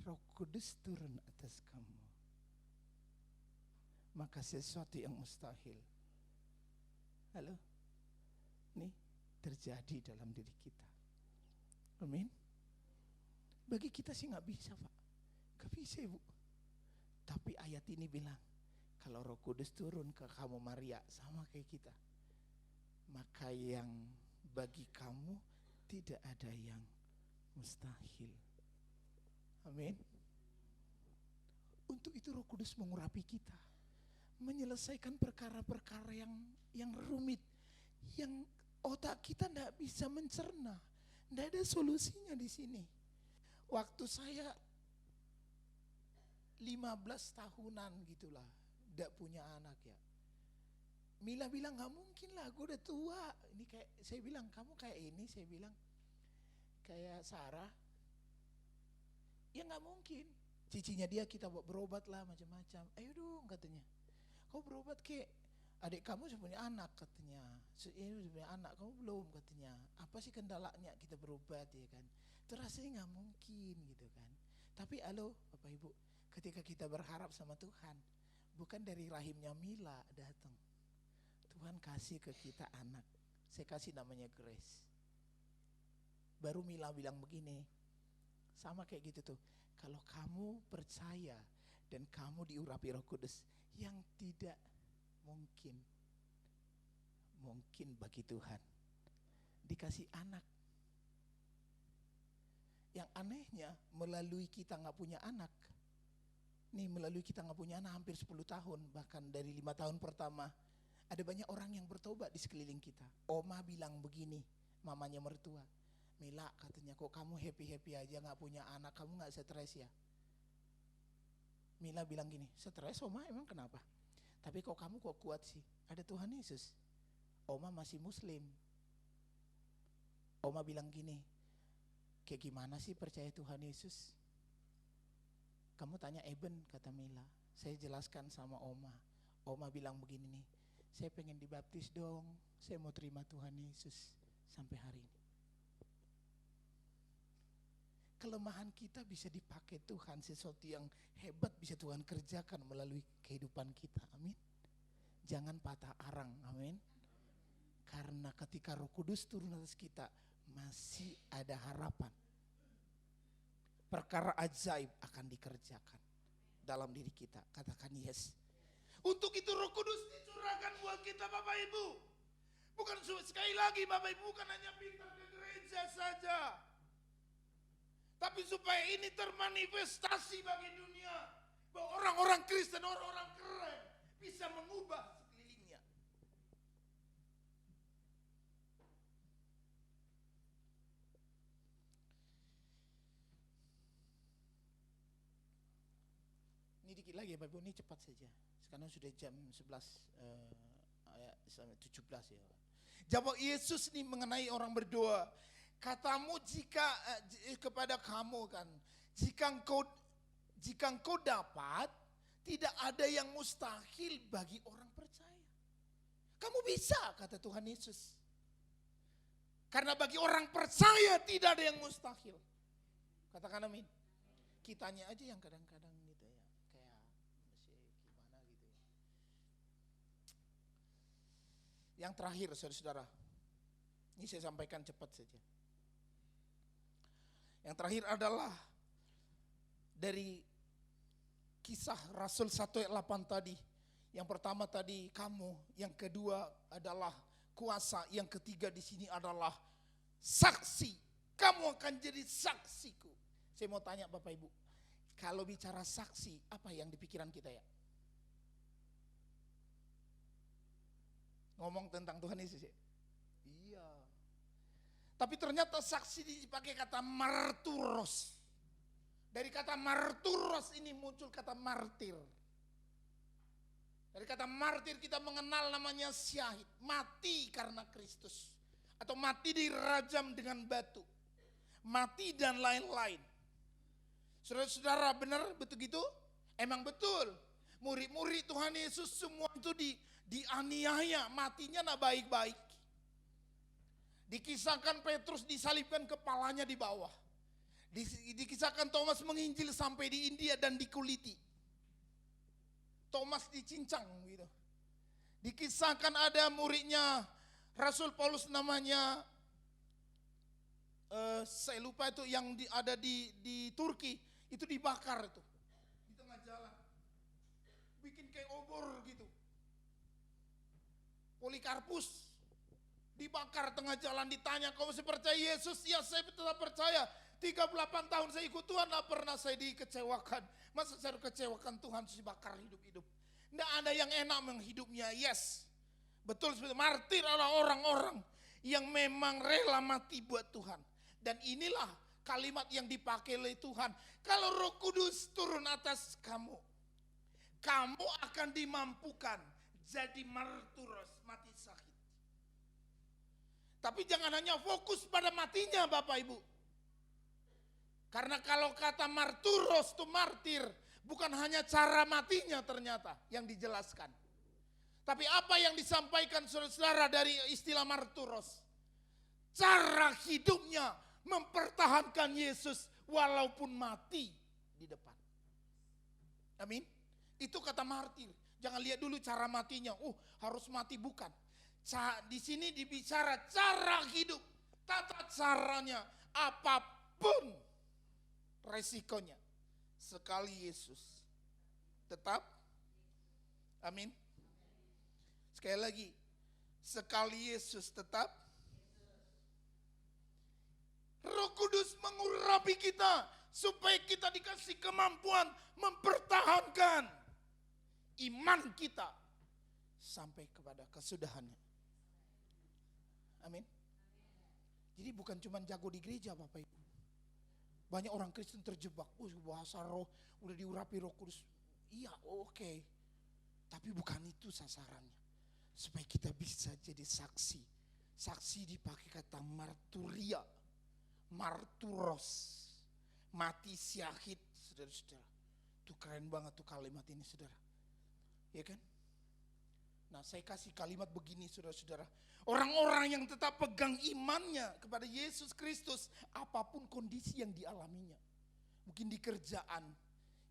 Roh Kudus turun atas kamu. Maka sesuatu yang mustahil. Halo? Nih terjadi dalam diri kita. Amin. Bagi kita sih gak bisa Pak. Gak bisa Ibu. Tapi ayat ini bilang, kalau Roh Kudus turun ke kamu Maria, sama kayak kita. Maka yang bagi kamu tidak ada yang mustahil. Amin. Untuk itu Roh Kudus mengurapi kita. Menyelesaikan perkara-perkara yang rumit. Yang otak kita tidak bisa mencerna. Tidak ada solusinya di sini. Waktu saya 15 tahunan gitulah, tidak punya anak ya. Mila bilang gak mungkin lah, gue udah tua. Ini kayak saya bilang, kamu kayak ini, saya bilang kayak Sarah. Ya gak mungkin. Cicinya dia kita buat berobat lah macam-macam. Ayo dong katanya. Kau berobat kek. Adik kamu sudah punya anak katanya. Ini sudah punya anak, kamu belum katanya. Apa sih kendalanya kita berobat ya kan. Itu rasanya gak mungkin gitu kan. Tapi halo Bapak Ibu, ketika kita berharap sama Tuhan, bukan dari rahimnya Mila datang. Tuhan kasih ke kita anak. Saya kasih namanya Grace. Baru Mila bilang begini, sama kayak gitu tuh. Kalau kamu percaya dan kamu diurapi Roh Kudus, yang tidak mungkin bagi Tuhan dikasih anak. Yang anehnya melalui kita gak punya anak. Nih melalui kita gak punya anak hampir 10 tahun. Bahkan dari 5 tahun pertama ada banyak orang yang bertobat di sekeliling kita. Oma bilang begini, mamanya mertua, Mila katanya, kok kamu happy-happy aja gak punya anak, kamu gak stres ya? Mila bilang gini, stres Oma emang kenapa? Tapi kok kamu kok kuat sih? Ada Tuhan Yesus. Oma masih muslim. Oma bilang gini, kayak gimana sih percaya Tuhan Yesus? Kamu tanya Eben, kata Mila. Saya jelaskan sama Oma. Oma bilang begini nih, saya pengen dibaptis dong, saya mau terima Tuhan Yesus sampai hari ini. Kelemahan kita bisa dipakai Tuhan, sesuatu yang hebat bisa Tuhan kerjakan melalui kehidupan kita, amin. Jangan patah arang, amin. Karena ketika Roh Kudus turun atas kita, masih ada harapan. Perkara ajaib akan dikerjakan dalam diri kita, katakan yes. Untuk itu Roh Kudus dicurahkan buat kita Bapak Ibu. Bukan sekali lagi Bapak Ibu, bukan hanya pintar ke gereja saja. Tapi supaya ini termanifestasi bagi dunia. Bahwa orang-orang Kristen, orang-orang keren bisa mengubah sekelilingnya. Ini dikit lagi ya Bapak Ibu, ini cepat saja. Sekarang sudah jam 11 ayat 17 ya. Jawab Yesus nih mengenai orang berdoa. Katamu jika kepada kamu kan, jika engkau dapat, tidak ada yang mustahil bagi orang percaya. Kamu bisa, kata Tuhan Yesus. Karena bagi orang percaya tidak ada yang mustahil. Katakan amin. Kitanya aja yang kadang-kadang gitu ya, kayak masih gimana gitu ya. Yang terakhir saudara-saudara, ini saya sampaikan cepat saja. Yang terakhir adalah dari kisah Rasul 1 ayat 8 tadi. Yang pertama tadi kamu, yang kedua adalah kuasa, yang ketiga di sini adalah saksi. Kamu akan jadi saksiku. Saya mau tanya Bapak Ibu, kalau bicara saksi, apa yang di pikiran kita ya? Ngomong tentang Tuhan Yesus ya? Iya. Tapi ternyata saksi dipakai kata marturos. Dari kata marturos ini muncul kata martir. Dari kata martir kita mengenal namanya syahid. Mati karena Kristus. Atau mati dirajam dengan batu. Mati dan lain-lain. Saudara-saudara benar betul gitu? Emang betul. Murid-murid Tuhan Yesus semua itu dianiaya. Matinya nak baik-baik. Dikisahkan Petrus disalibkan kepalanya di bawah. Dikisahkan Thomas menginjil sampai di India dan dikuliti. Thomas dicincang gitu. Dikisahkan ada muridnya Rasul Paulus namanya, saya lupa itu yang ada di Turki, itu dibakar itu. Di tengah jalan. Bikin kayak obor gitu. Polikarpus dibakar tengah jalan, ditanya, kau masih percaya Yesus? Ya saya tetap percaya. 38 tahun saya ikut Tuhan, tidak pernah saya dikecewakan. Masa saya kecewakan Tuhan, saya bakar hidup-hidup. Tidak ada yang enak menghidupnya, yes. Betul, seperti martir adalah orang-orang yang memang rela mati buat Tuhan. Dan inilah kalimat yang dipakai oleh Tuhan. Kalau Roh Kudus turun atas kamu, kamu akan dimampukan jadi marturos, mati sakit. Tapi jangan hanya fokus pada matinya Bapak Ibu. Karena kalau kata marturos itu martir, bukan hanya cara matinya ternyata yang dijelaskan. Tapi apa yang disampaikan saudara-saudara dari istilah marturos? Cara hidupnya mempertahankan Yesus walaupun mati di depan. Amin. Itu kata martir. Jangan lihat dulu cara matinya. Harus mati, bukan. Di sini dibicara cara hidup, tata caranya, apapun resikonya. Sekali Yesus tetap, amin. Sekali lagi, sekali Yesus tetap. Roh Kudus mengurapi kita supaya kita dikasih kemampuan mempertahankan iman kita sampai kepada kesudahannya. Amin. Jadi bukan cuma jago di gereja Bapak Ibu. Banyak orang Kristen terjebak, bahasa roh, udah diurapi Roh Kudus. Iya, oke. Tapi bukan itu sasarannya. Supaya kita bisa jadi saksi. Saksi dipakai kata marturia, marturos, mati syahid, saudara-saudara. Itu keren banget tuh kalimat ini, saudara. Ya kan? Nah, saya kasih kalimat begini, saudara-saudara. Orang-orang yang tetap pegang imannya kepada Yesus Kristus, apapun kondisi yang dialaminya. Mungkin di kerjaan,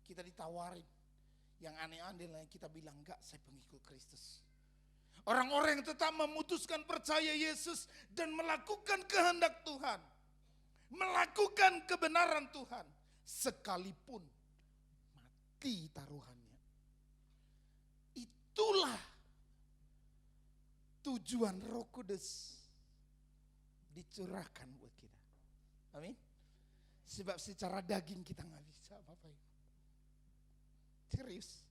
kita ditawarin. Yang aneh-aneh lah, kita bilang, enggak, saya pengikut Kristus. Orang-orang yang tetap memutuskan percaya Yesus dan melakukan kehendak Tuhan. Melakukan kebenaran Tuhan. Sekalipun mati taruhannya. Itulah tujuan Roh Kudus dicurahkan buat kita. Amin. Sebab secara daging kita nggak bisa, Bapak Ibu. Serius.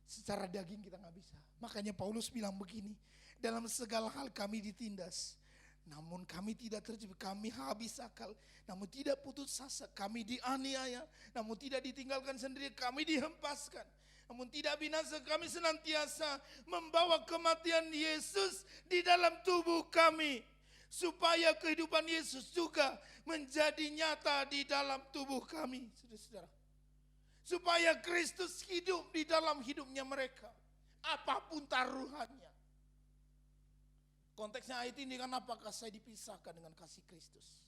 Secara daging kita nggak bisa. Makanya Paulus bilang begini, dalam segala hal kami ditindas, namun kami tidak terjebak, kami habis akal, namun tidak putus asa, kami dianiaya, namun tidak ditinggalkan sendiri, kami dihempaskan. Namun tidak binasa, kami senantiasa membawa kematian Yesus di dalam tubuh kami. Supaya kehidupan Yesus juga menjadi nyata di dalam tubuh kami. Saudara-saudara. Supaya Kristus hidup di dalam hidupnya mereka. Apapun taruhannya. Konteksnya ayat ini kan apakah saya dipisahkan dengan kasih Kristus.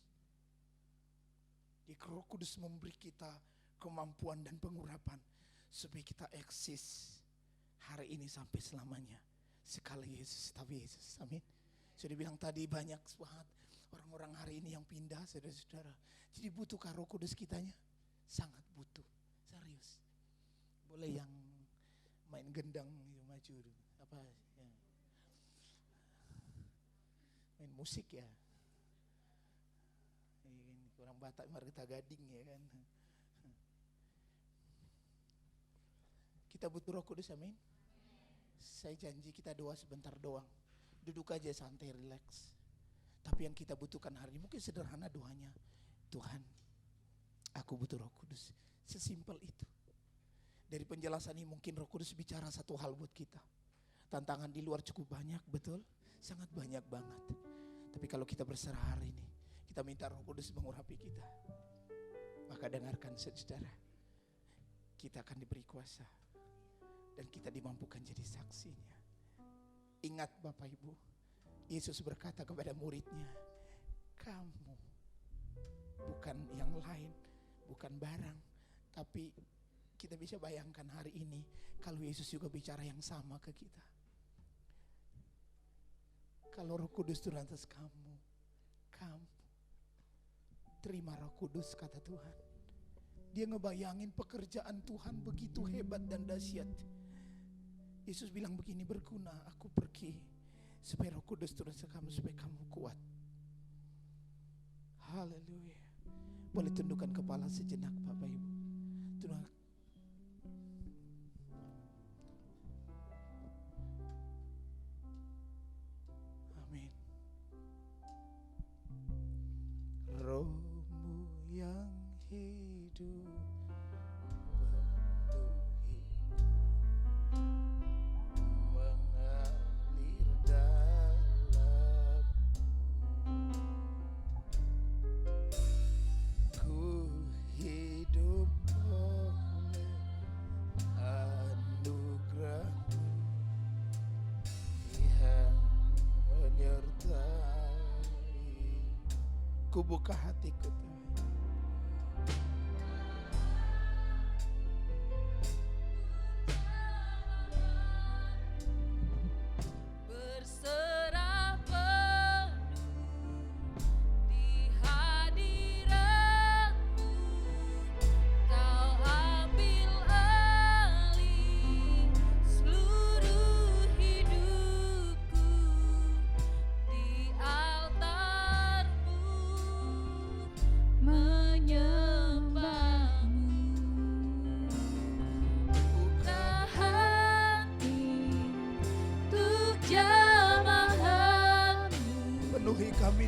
Di Roh Kudus memberi kita kemampuan dan pengurapan. Supaya kita eksis hari ini sampai selamanya. Sekali Yesus, tapi Yesus. Amin. Sudah bilang tadi banyak banget orang-orang hari ini yang pindah, saudara-saudara. Jadi butuhkah Roh Kudus kitanya? Sangat butuh. Serius. Boleh yang main gendang maju. Apa ya. Main musik ya. Orang Batak Marita Gading ya kan. Kita butuh Roh Kudus, amin. Saya janji kita doa sebentar doang. Duduk aja santai, relax. Tapi yang kita butuhkan hari ini mungkin sederhana doanya. Tuhan, aku butuh Roh Kudus. Sesimpel itu. Dari penjelasan ini mungkin Roh Kudus bicara satu hal buat kita. Tantangan di luar cukup banyak, betul? Sangat banyak banget. Tapi kalau kita berserah hari ini, kita minta Roh Kudus mengurapi kita. Maka dengarkan saudara, kita akan diberi kuasa. Dan kita dimampukan jadi saksinya. Ingat Bapak Ibu, Yesus berkata kepada muridnya, kamu bukan yang lain, bukan barang. Tapi kita bisa bayangkan hari ini, kalau Yesus juga bicara yang sama ke kita. Kalau Roh Kudus turun atas kamu terima Roh Kudus, kata Tuhan. Dia ngebayangin pekerjaan Tuhan begitu hebat dan dahsyat. Yesus bilang begini, berguna aku pergi supaya Roh Kudus turun ke kamu, supaya kamu kuat. Haleluya. Boleh tundukkan kepala sejenak Bapak Ibu. Tunduk. Amin. Rohmu yang hidup ku buka hatiku Tuhan. Berserah penuh di hadirat-Mu, Kau ambil alih seluruh hidupku di altar-Mu.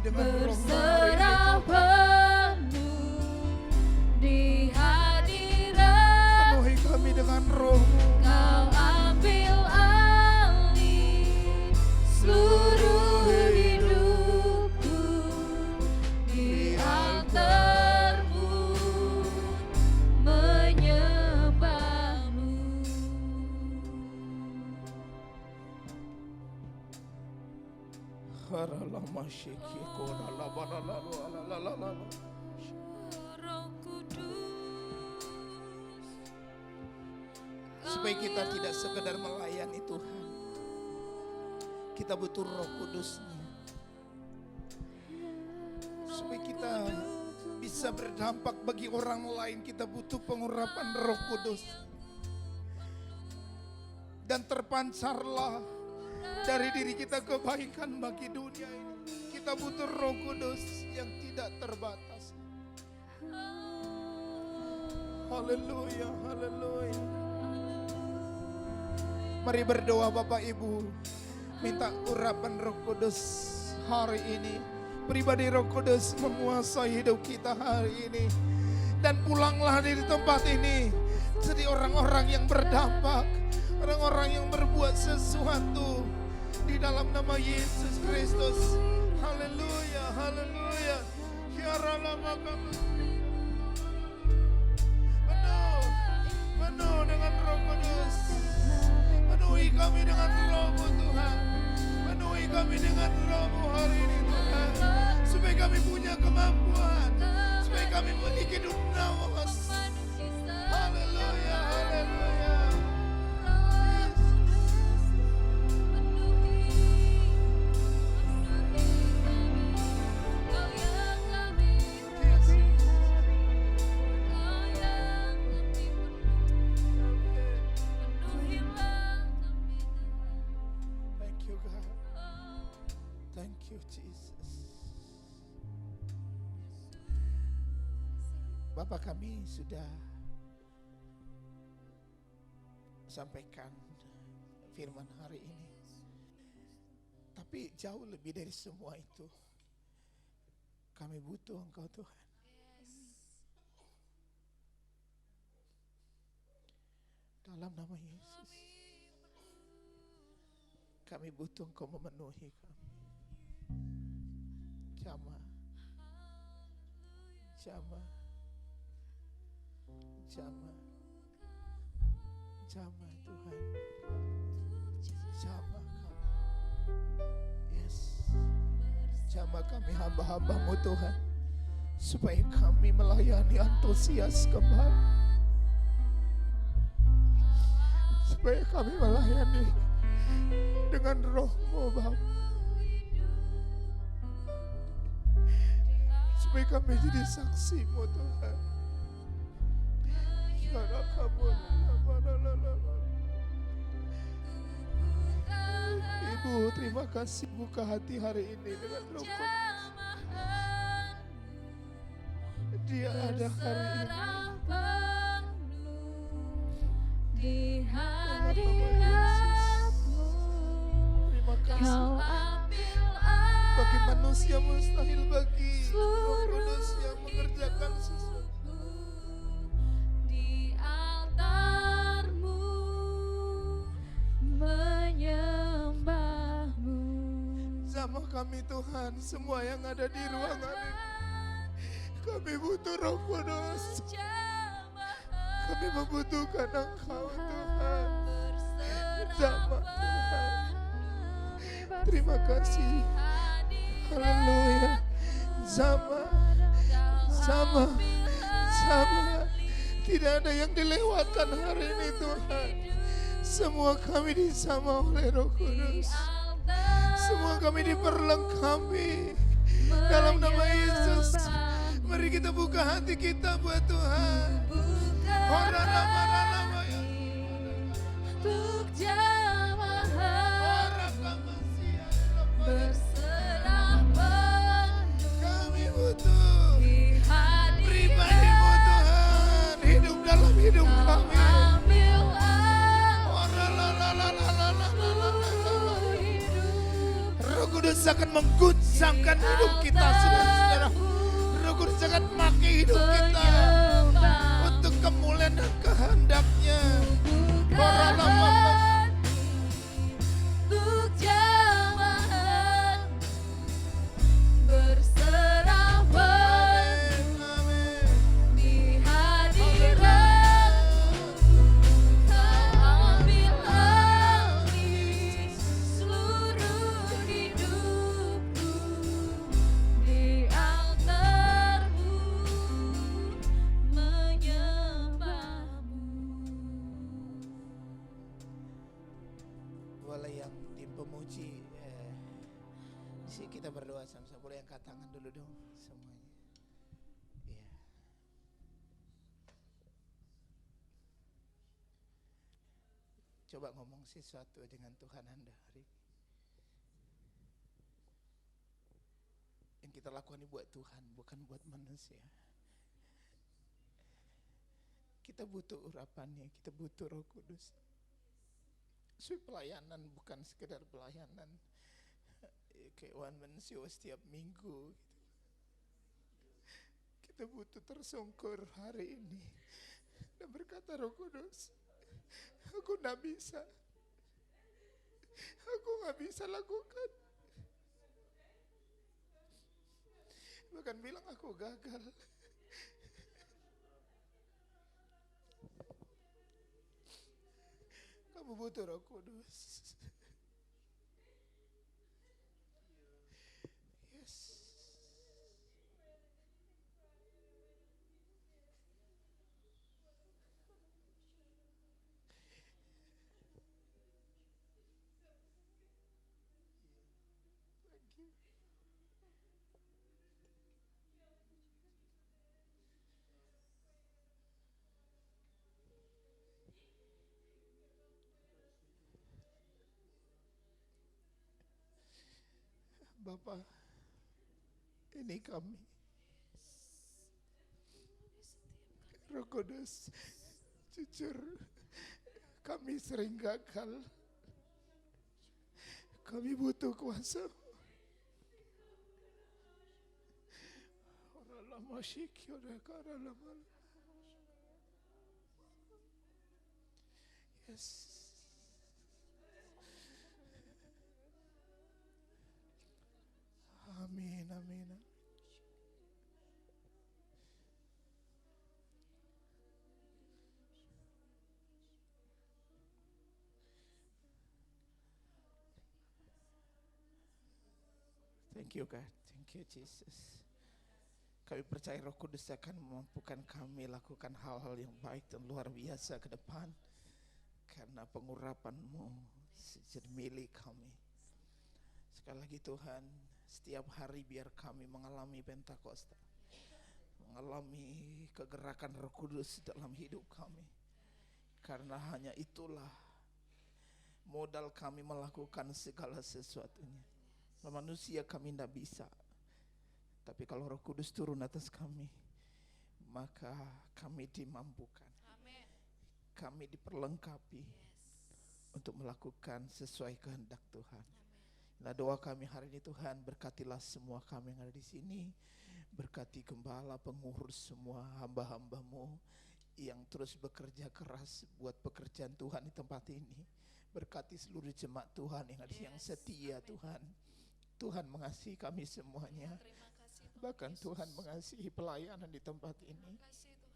dengan roh berserah penuh di hadirat. Penuhi kami dengan roh-Mu. Kau ambil alih seluruh hidupku, di altar-Mu menyembah-Mu. Roh Kudus, Supaya kita tidak sekedar melayani Tuhan, kita butuh Roh Kudus-Nya. Supaya kita bisa berdampak bagi orang lain, kita butuh pengurapan Roh Kudus. Dan terpancarlah dari diri kita kebaikan bagi dunia ini. Kita butuh Roh Kudus yang tidak terbatas. Haleluya, haleluya. Mari berdoa Bapak Ibu, minta urapan Roh Kudus hari ini. Pribadi Roh Kudus menguasai hidup kita hari ini. Dan pulanglah dari tempat ini jadi orang-orang yang berdampak, orang-orang yang berbuat sesuatu di dalam nama Yesus Kristus. Haleluya, haleluya. Penuh dengan Roh Kudus. Penuhi kami dengan Roh-Mu Tuhan. Penuhi kami dengan Roh-Mu hari ini Tuhan. Supaya kami punya kemampuan. Supaya kami memiliki dunamis. Haleluya, haleluya. Thank you God. Thank you Jesus. Bapak kami sudah sampaikan firman hari ini. Tapi jauh lebih dari semua itu, kami butuh Engkau Tuhan. Dalam nama Yesus, kami butuh Engkau memenuhi kami. Jamah, jamah, jamah, jamah Tuhan, jamah kami. Yes, jamah kami hamba-hamba-Mu Tuhan, supaya kami melayani antusias kembali, supaya kami melayani dengan Roh-Mu Bapa, supaya kami jadi saksi-Mu Tuhan. Ibu, terima kasih buka hati hari ini dengan Roh Kudus. Dia ada hari ini. di hadirat-Mu. Terima kasih. Kau ambil Bagi manusia mustahil, bagi Roh seluruh Kudus yang mengerjakan sesuatu. di altar-Mu menyembah-Mu. Jamah kami Tuhan, semua yang ada di ruangan ini. Kami butuh Roh Kudus. Kami membutuhkan Engkau Tuhan. Jamah Tuhan. Terima kasih. Haleluya. Jamah, jamah, jamah. Tidak ada yang dilewatkan hari ini Tuhan. Semua kami dijamah oleh Roh Kudus. Semua kami diperlengkapi dalam nama Yesus. Mari kita buka hati kita buat Tuhan. Orang nama ya. Untuk jamaah Orang kamasia. berserah penuh Kami butuh di pribadi-Mu Tuhan. Hidup dalam hidup kami. ambil Orang la la la la la la la la la la. hidup Roh Kudus Kudus akan mengguncangkan hidup kita, saudara-saudara. Roh Kudus akan pakai hidup kita untuk kemuliaan dan kehendak-Nya. Untuk jamahan berserah penuh di hadirat-Mu, ambil alih seluruh hidupku di altar-Mu menyembah-Mu. Boleh yang tim pemuji, sih kita berdoa sama-sama. Boleh angkat tangan dulu dong semuanya. Iya. Coba ngomong sesuatu dengan Tuhan Anda hari ini. Yang kita lakukan ini buat Tuhan, bukan buat manusia. Kita butuh urapannya, kita butuh Roh Kudus. Pelayanan bukan sekedar pelayanan kayak one man show setiap minggu gitu. Kita butuh tersungkur hari ini dan berkata, Roh Kudus, aku gak bisa lakukan, bahkan bilang aku gagal. Kamu butuh Roh Kudus. Yes. Thank you. Bapak, ini kami. Roh Kudus, jujur kami sering gagal. Kami butuh kuasa. Yes. Amin, amin. Thank you God, thank you Jesus. Kami percaya Roh Kudus akan memampukan kami lakukan hal-hal yang baik dan luar biasa ke depan. Karena pengurapan-Mu jadi milik kami. Sekali lagi Tuhan, setiap hari biar kami mengalami Pentakosta, mengalami kegerakan Roh Kudus dalam hidup kami. Karena hanya itulah modal kami melakukan segala sesuatunya. Manusia kami tidak bisa, tapi kalau Roh Kudus turun atas kami, maka kami dimampukan. Amin. Kami diperlengkapi untuk melakukan sesuai kehendak Tuhan. Nah, doa kami hari ini Tuhan, berkatilah semua kami yang ada di sini. Berkati gembala, pengurus, semua hamba-hamba-Mu yang terus bekerja keras buat pekerjaan Tuhan di tempat ini. Berkati seluruh jemaat Tuhan yang ada yang setia Tuhan. Tuhan mengasihi kami semuanya. Terima kasih Tuhan. Bahkan Tuhan mengasihi pelayanan di tempat ini. Terima kasih Tuhan.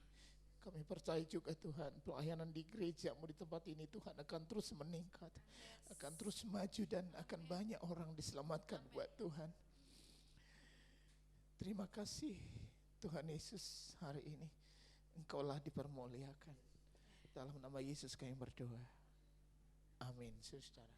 Kami percaya juga Tuhan, pelayanan di gereja-Mu di tempat ini Tuhan akan terus meningkat, akan terus maju dan akan banyak orang diselamatkan buat Tuhan. Terima kasih Tuhan Yesus, hari ini Engkaulah dipermuliakan. Dalam nama Yesus kami berdoa. Amin, saudara.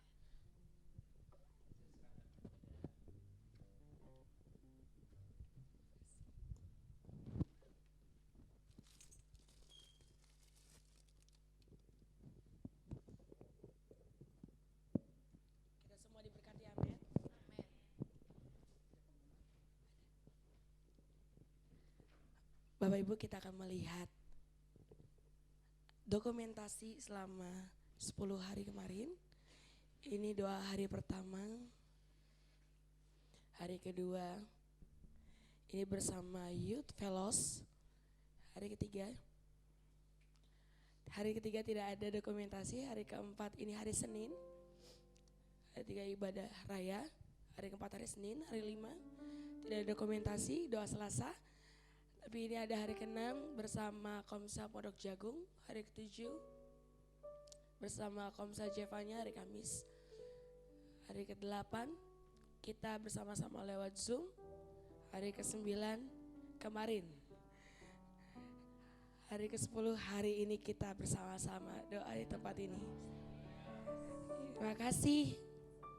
Kita semua diberkati, amin. Bapak Ibu, kita akan melihat dokumentasi selama 10 hari kemarin. Ini 2 hari pertama Hari kedua ini bersama Youth Fellows. Hari ketiga tidak ada dokumentasi. Hari keempat ini hari Senin. Hari tiga ibadah raya. Hari keempat hari Senin. Hari lima tidak ada dokumentasi, doa Selasa. Tapi ini ada hari keenam bersama Komsa Pondok Jagung. Hari ketujuh bersama Komsa Jevanya hari Kamis. Hari ke-8 kita bersama-sama lewat Zoom. Hari ke-9 kemarin. Hari ke-10 hari ini kita bersama-sama doa di tempat ini. Terima kasih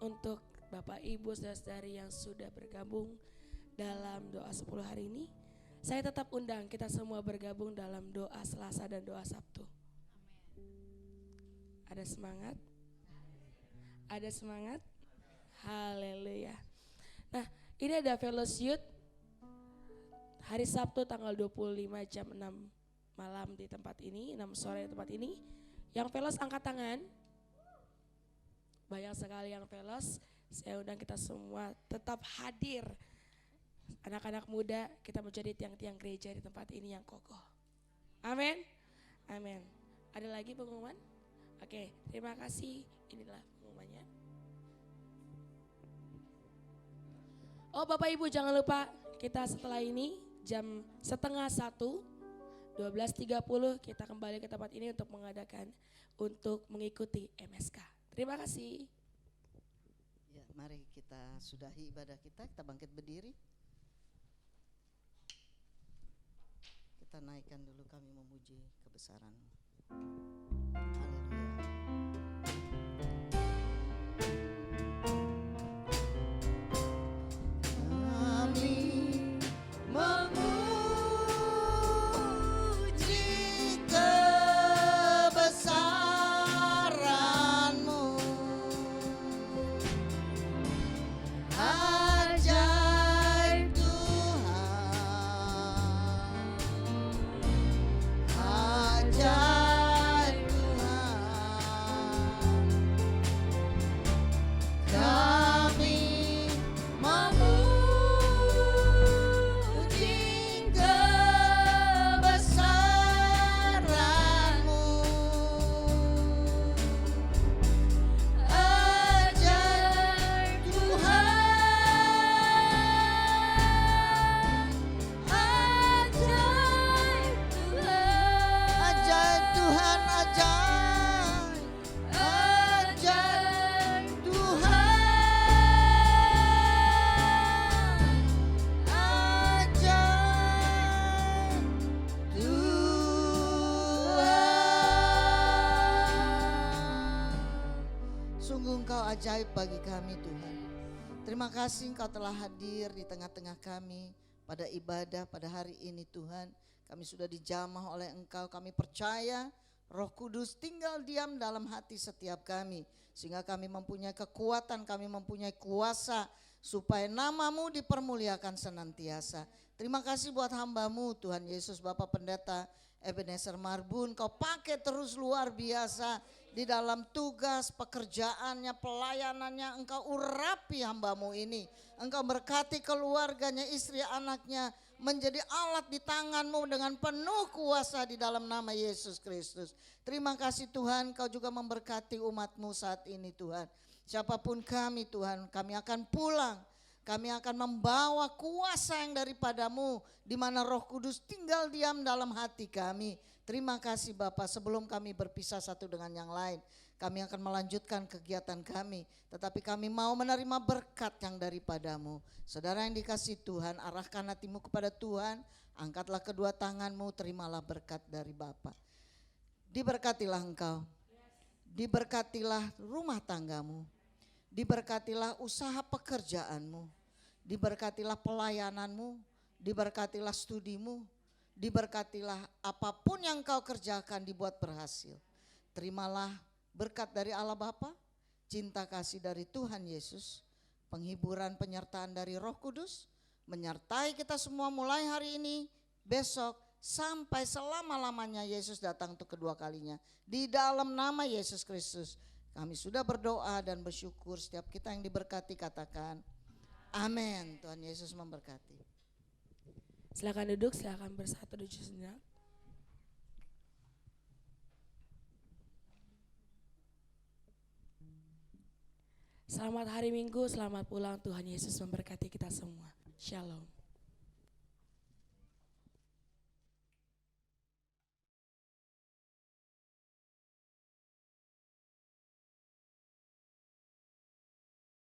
untuk Bapak Ibu saudara-saudari yang sudah bergabung dalam doa 10 hari ini. Saya tetap undang kita semua bergabung dalam doa Selasa dan doa Sabtu. Ada semangat? Ada semangat? Haleluya. Nah, ini ada fellowship hari Sabtu tanggal 25 jam 6 malam di tempat ini, 6 sore di tempat ini. Yang fellows angkat tangan. Banyak sekali yang fellows. Saya undang kita semua tetap hadir. Anak-anak muda kita menjadi tiang-tiang gereja di tempat ini yang kokoh. Amin. Amin. Ada lagi pengumuman? Oke, terima kasih. Inilah pengumumannya. Oh Bapak Ibu jangan lupa kita setelah ini jam setengah 1, 12.30 kita kembali ke tempat ini untuk mengikuti MSK. Terima kasih. Ya, mari kita sudahi ibadah kita bangkit berdiri. Kita naikkan dulu kami memuji kebesaran-Mu. Haleluya. Kami memuji kebesaran-Mu. Ajaib Tuhan, ajaib Tuhan. Kami memuji kebesaran-Mu. Ajaib Tuhan, ajaib Tuhan. Ajaib Tuhan, ajaib. Ajaib Tuhan, ajaib Tuhan. Sungguh Engkau ajaib bagi kami Tuhan. Terima kasih Engkau telah hadir di tengah-tengah kami pada ibadah pada hari ini Tuhan. Kami sudah dijamah oleh Engkau, kami percaya Roh Kudus tinggal diam dalam hati setiap kami. Sehingga kami mempunyai kekuatan, kami mempunyai kuasa supaya nama-Mu dipermuliakan senantiasa. Terima kasih buat hamba-Mu Tuhan Yesus Bapak Pendeta Ebenezer Marbun. Kau pakai terus luar biasa di dalam tugas pekerjaannya, pelayanannya. Engkau urapi hamba-Mu ini. Engkau berkati keluarganya, istri anaknya menjadi alat di tangan-Mu dengan penuh kuasa di dalam nama Yesus Kristus. Terima kasih Tuhan, Kau juga memberkati umat-Mu saat ini Tuhan. Siapapun kami Tuhan, kami akan pulang. Kami akan membawa kuasa yang daripada-Mu, di mana Roh Kudus tinggal diam dalam hati kami. Terima kasih Bapak, sebelum kami berpisah satu dengan yang lain, kami akan melanjutkan kegiatan kami. Tetapi kami mau menerima berkat yang daripada-Mu. Saudara yang dikasih Tuhan, arahkan hatimu kepada Tuhan, angkatlah kedua tanganmu, terimalah berkat dari Bapa. Diberkatilah engkau, diberkatilah rumah tanggamu, diberkatilah usaha pekerjaanmu, diberkatilah pelayananmu, diberkatilah studimu, diberkatilah apapun yang kau kerjakan dibuat berhasil. Terimalah berkat dari Allah Bapa, cinta kasih dari Tuhan Yesus, penghiburan penyertaan dari Roh Kudus, menyertai kita semua mulai hari ini, besok, sampai selama-lamanya Yesus datang untuk kedua kalinya. Di dalam nama Yesus Kristus kami sudah berdoa dan bersyukur. Setiap kita yang diberkati katakan Amin. Tuhan Yesus memberkati. Silakan duduk, silakan bersatu duduk sejenak. Selamat hari Minggu, selamat pulang. Tuhan Yesus memberkati kita semua. Shalom.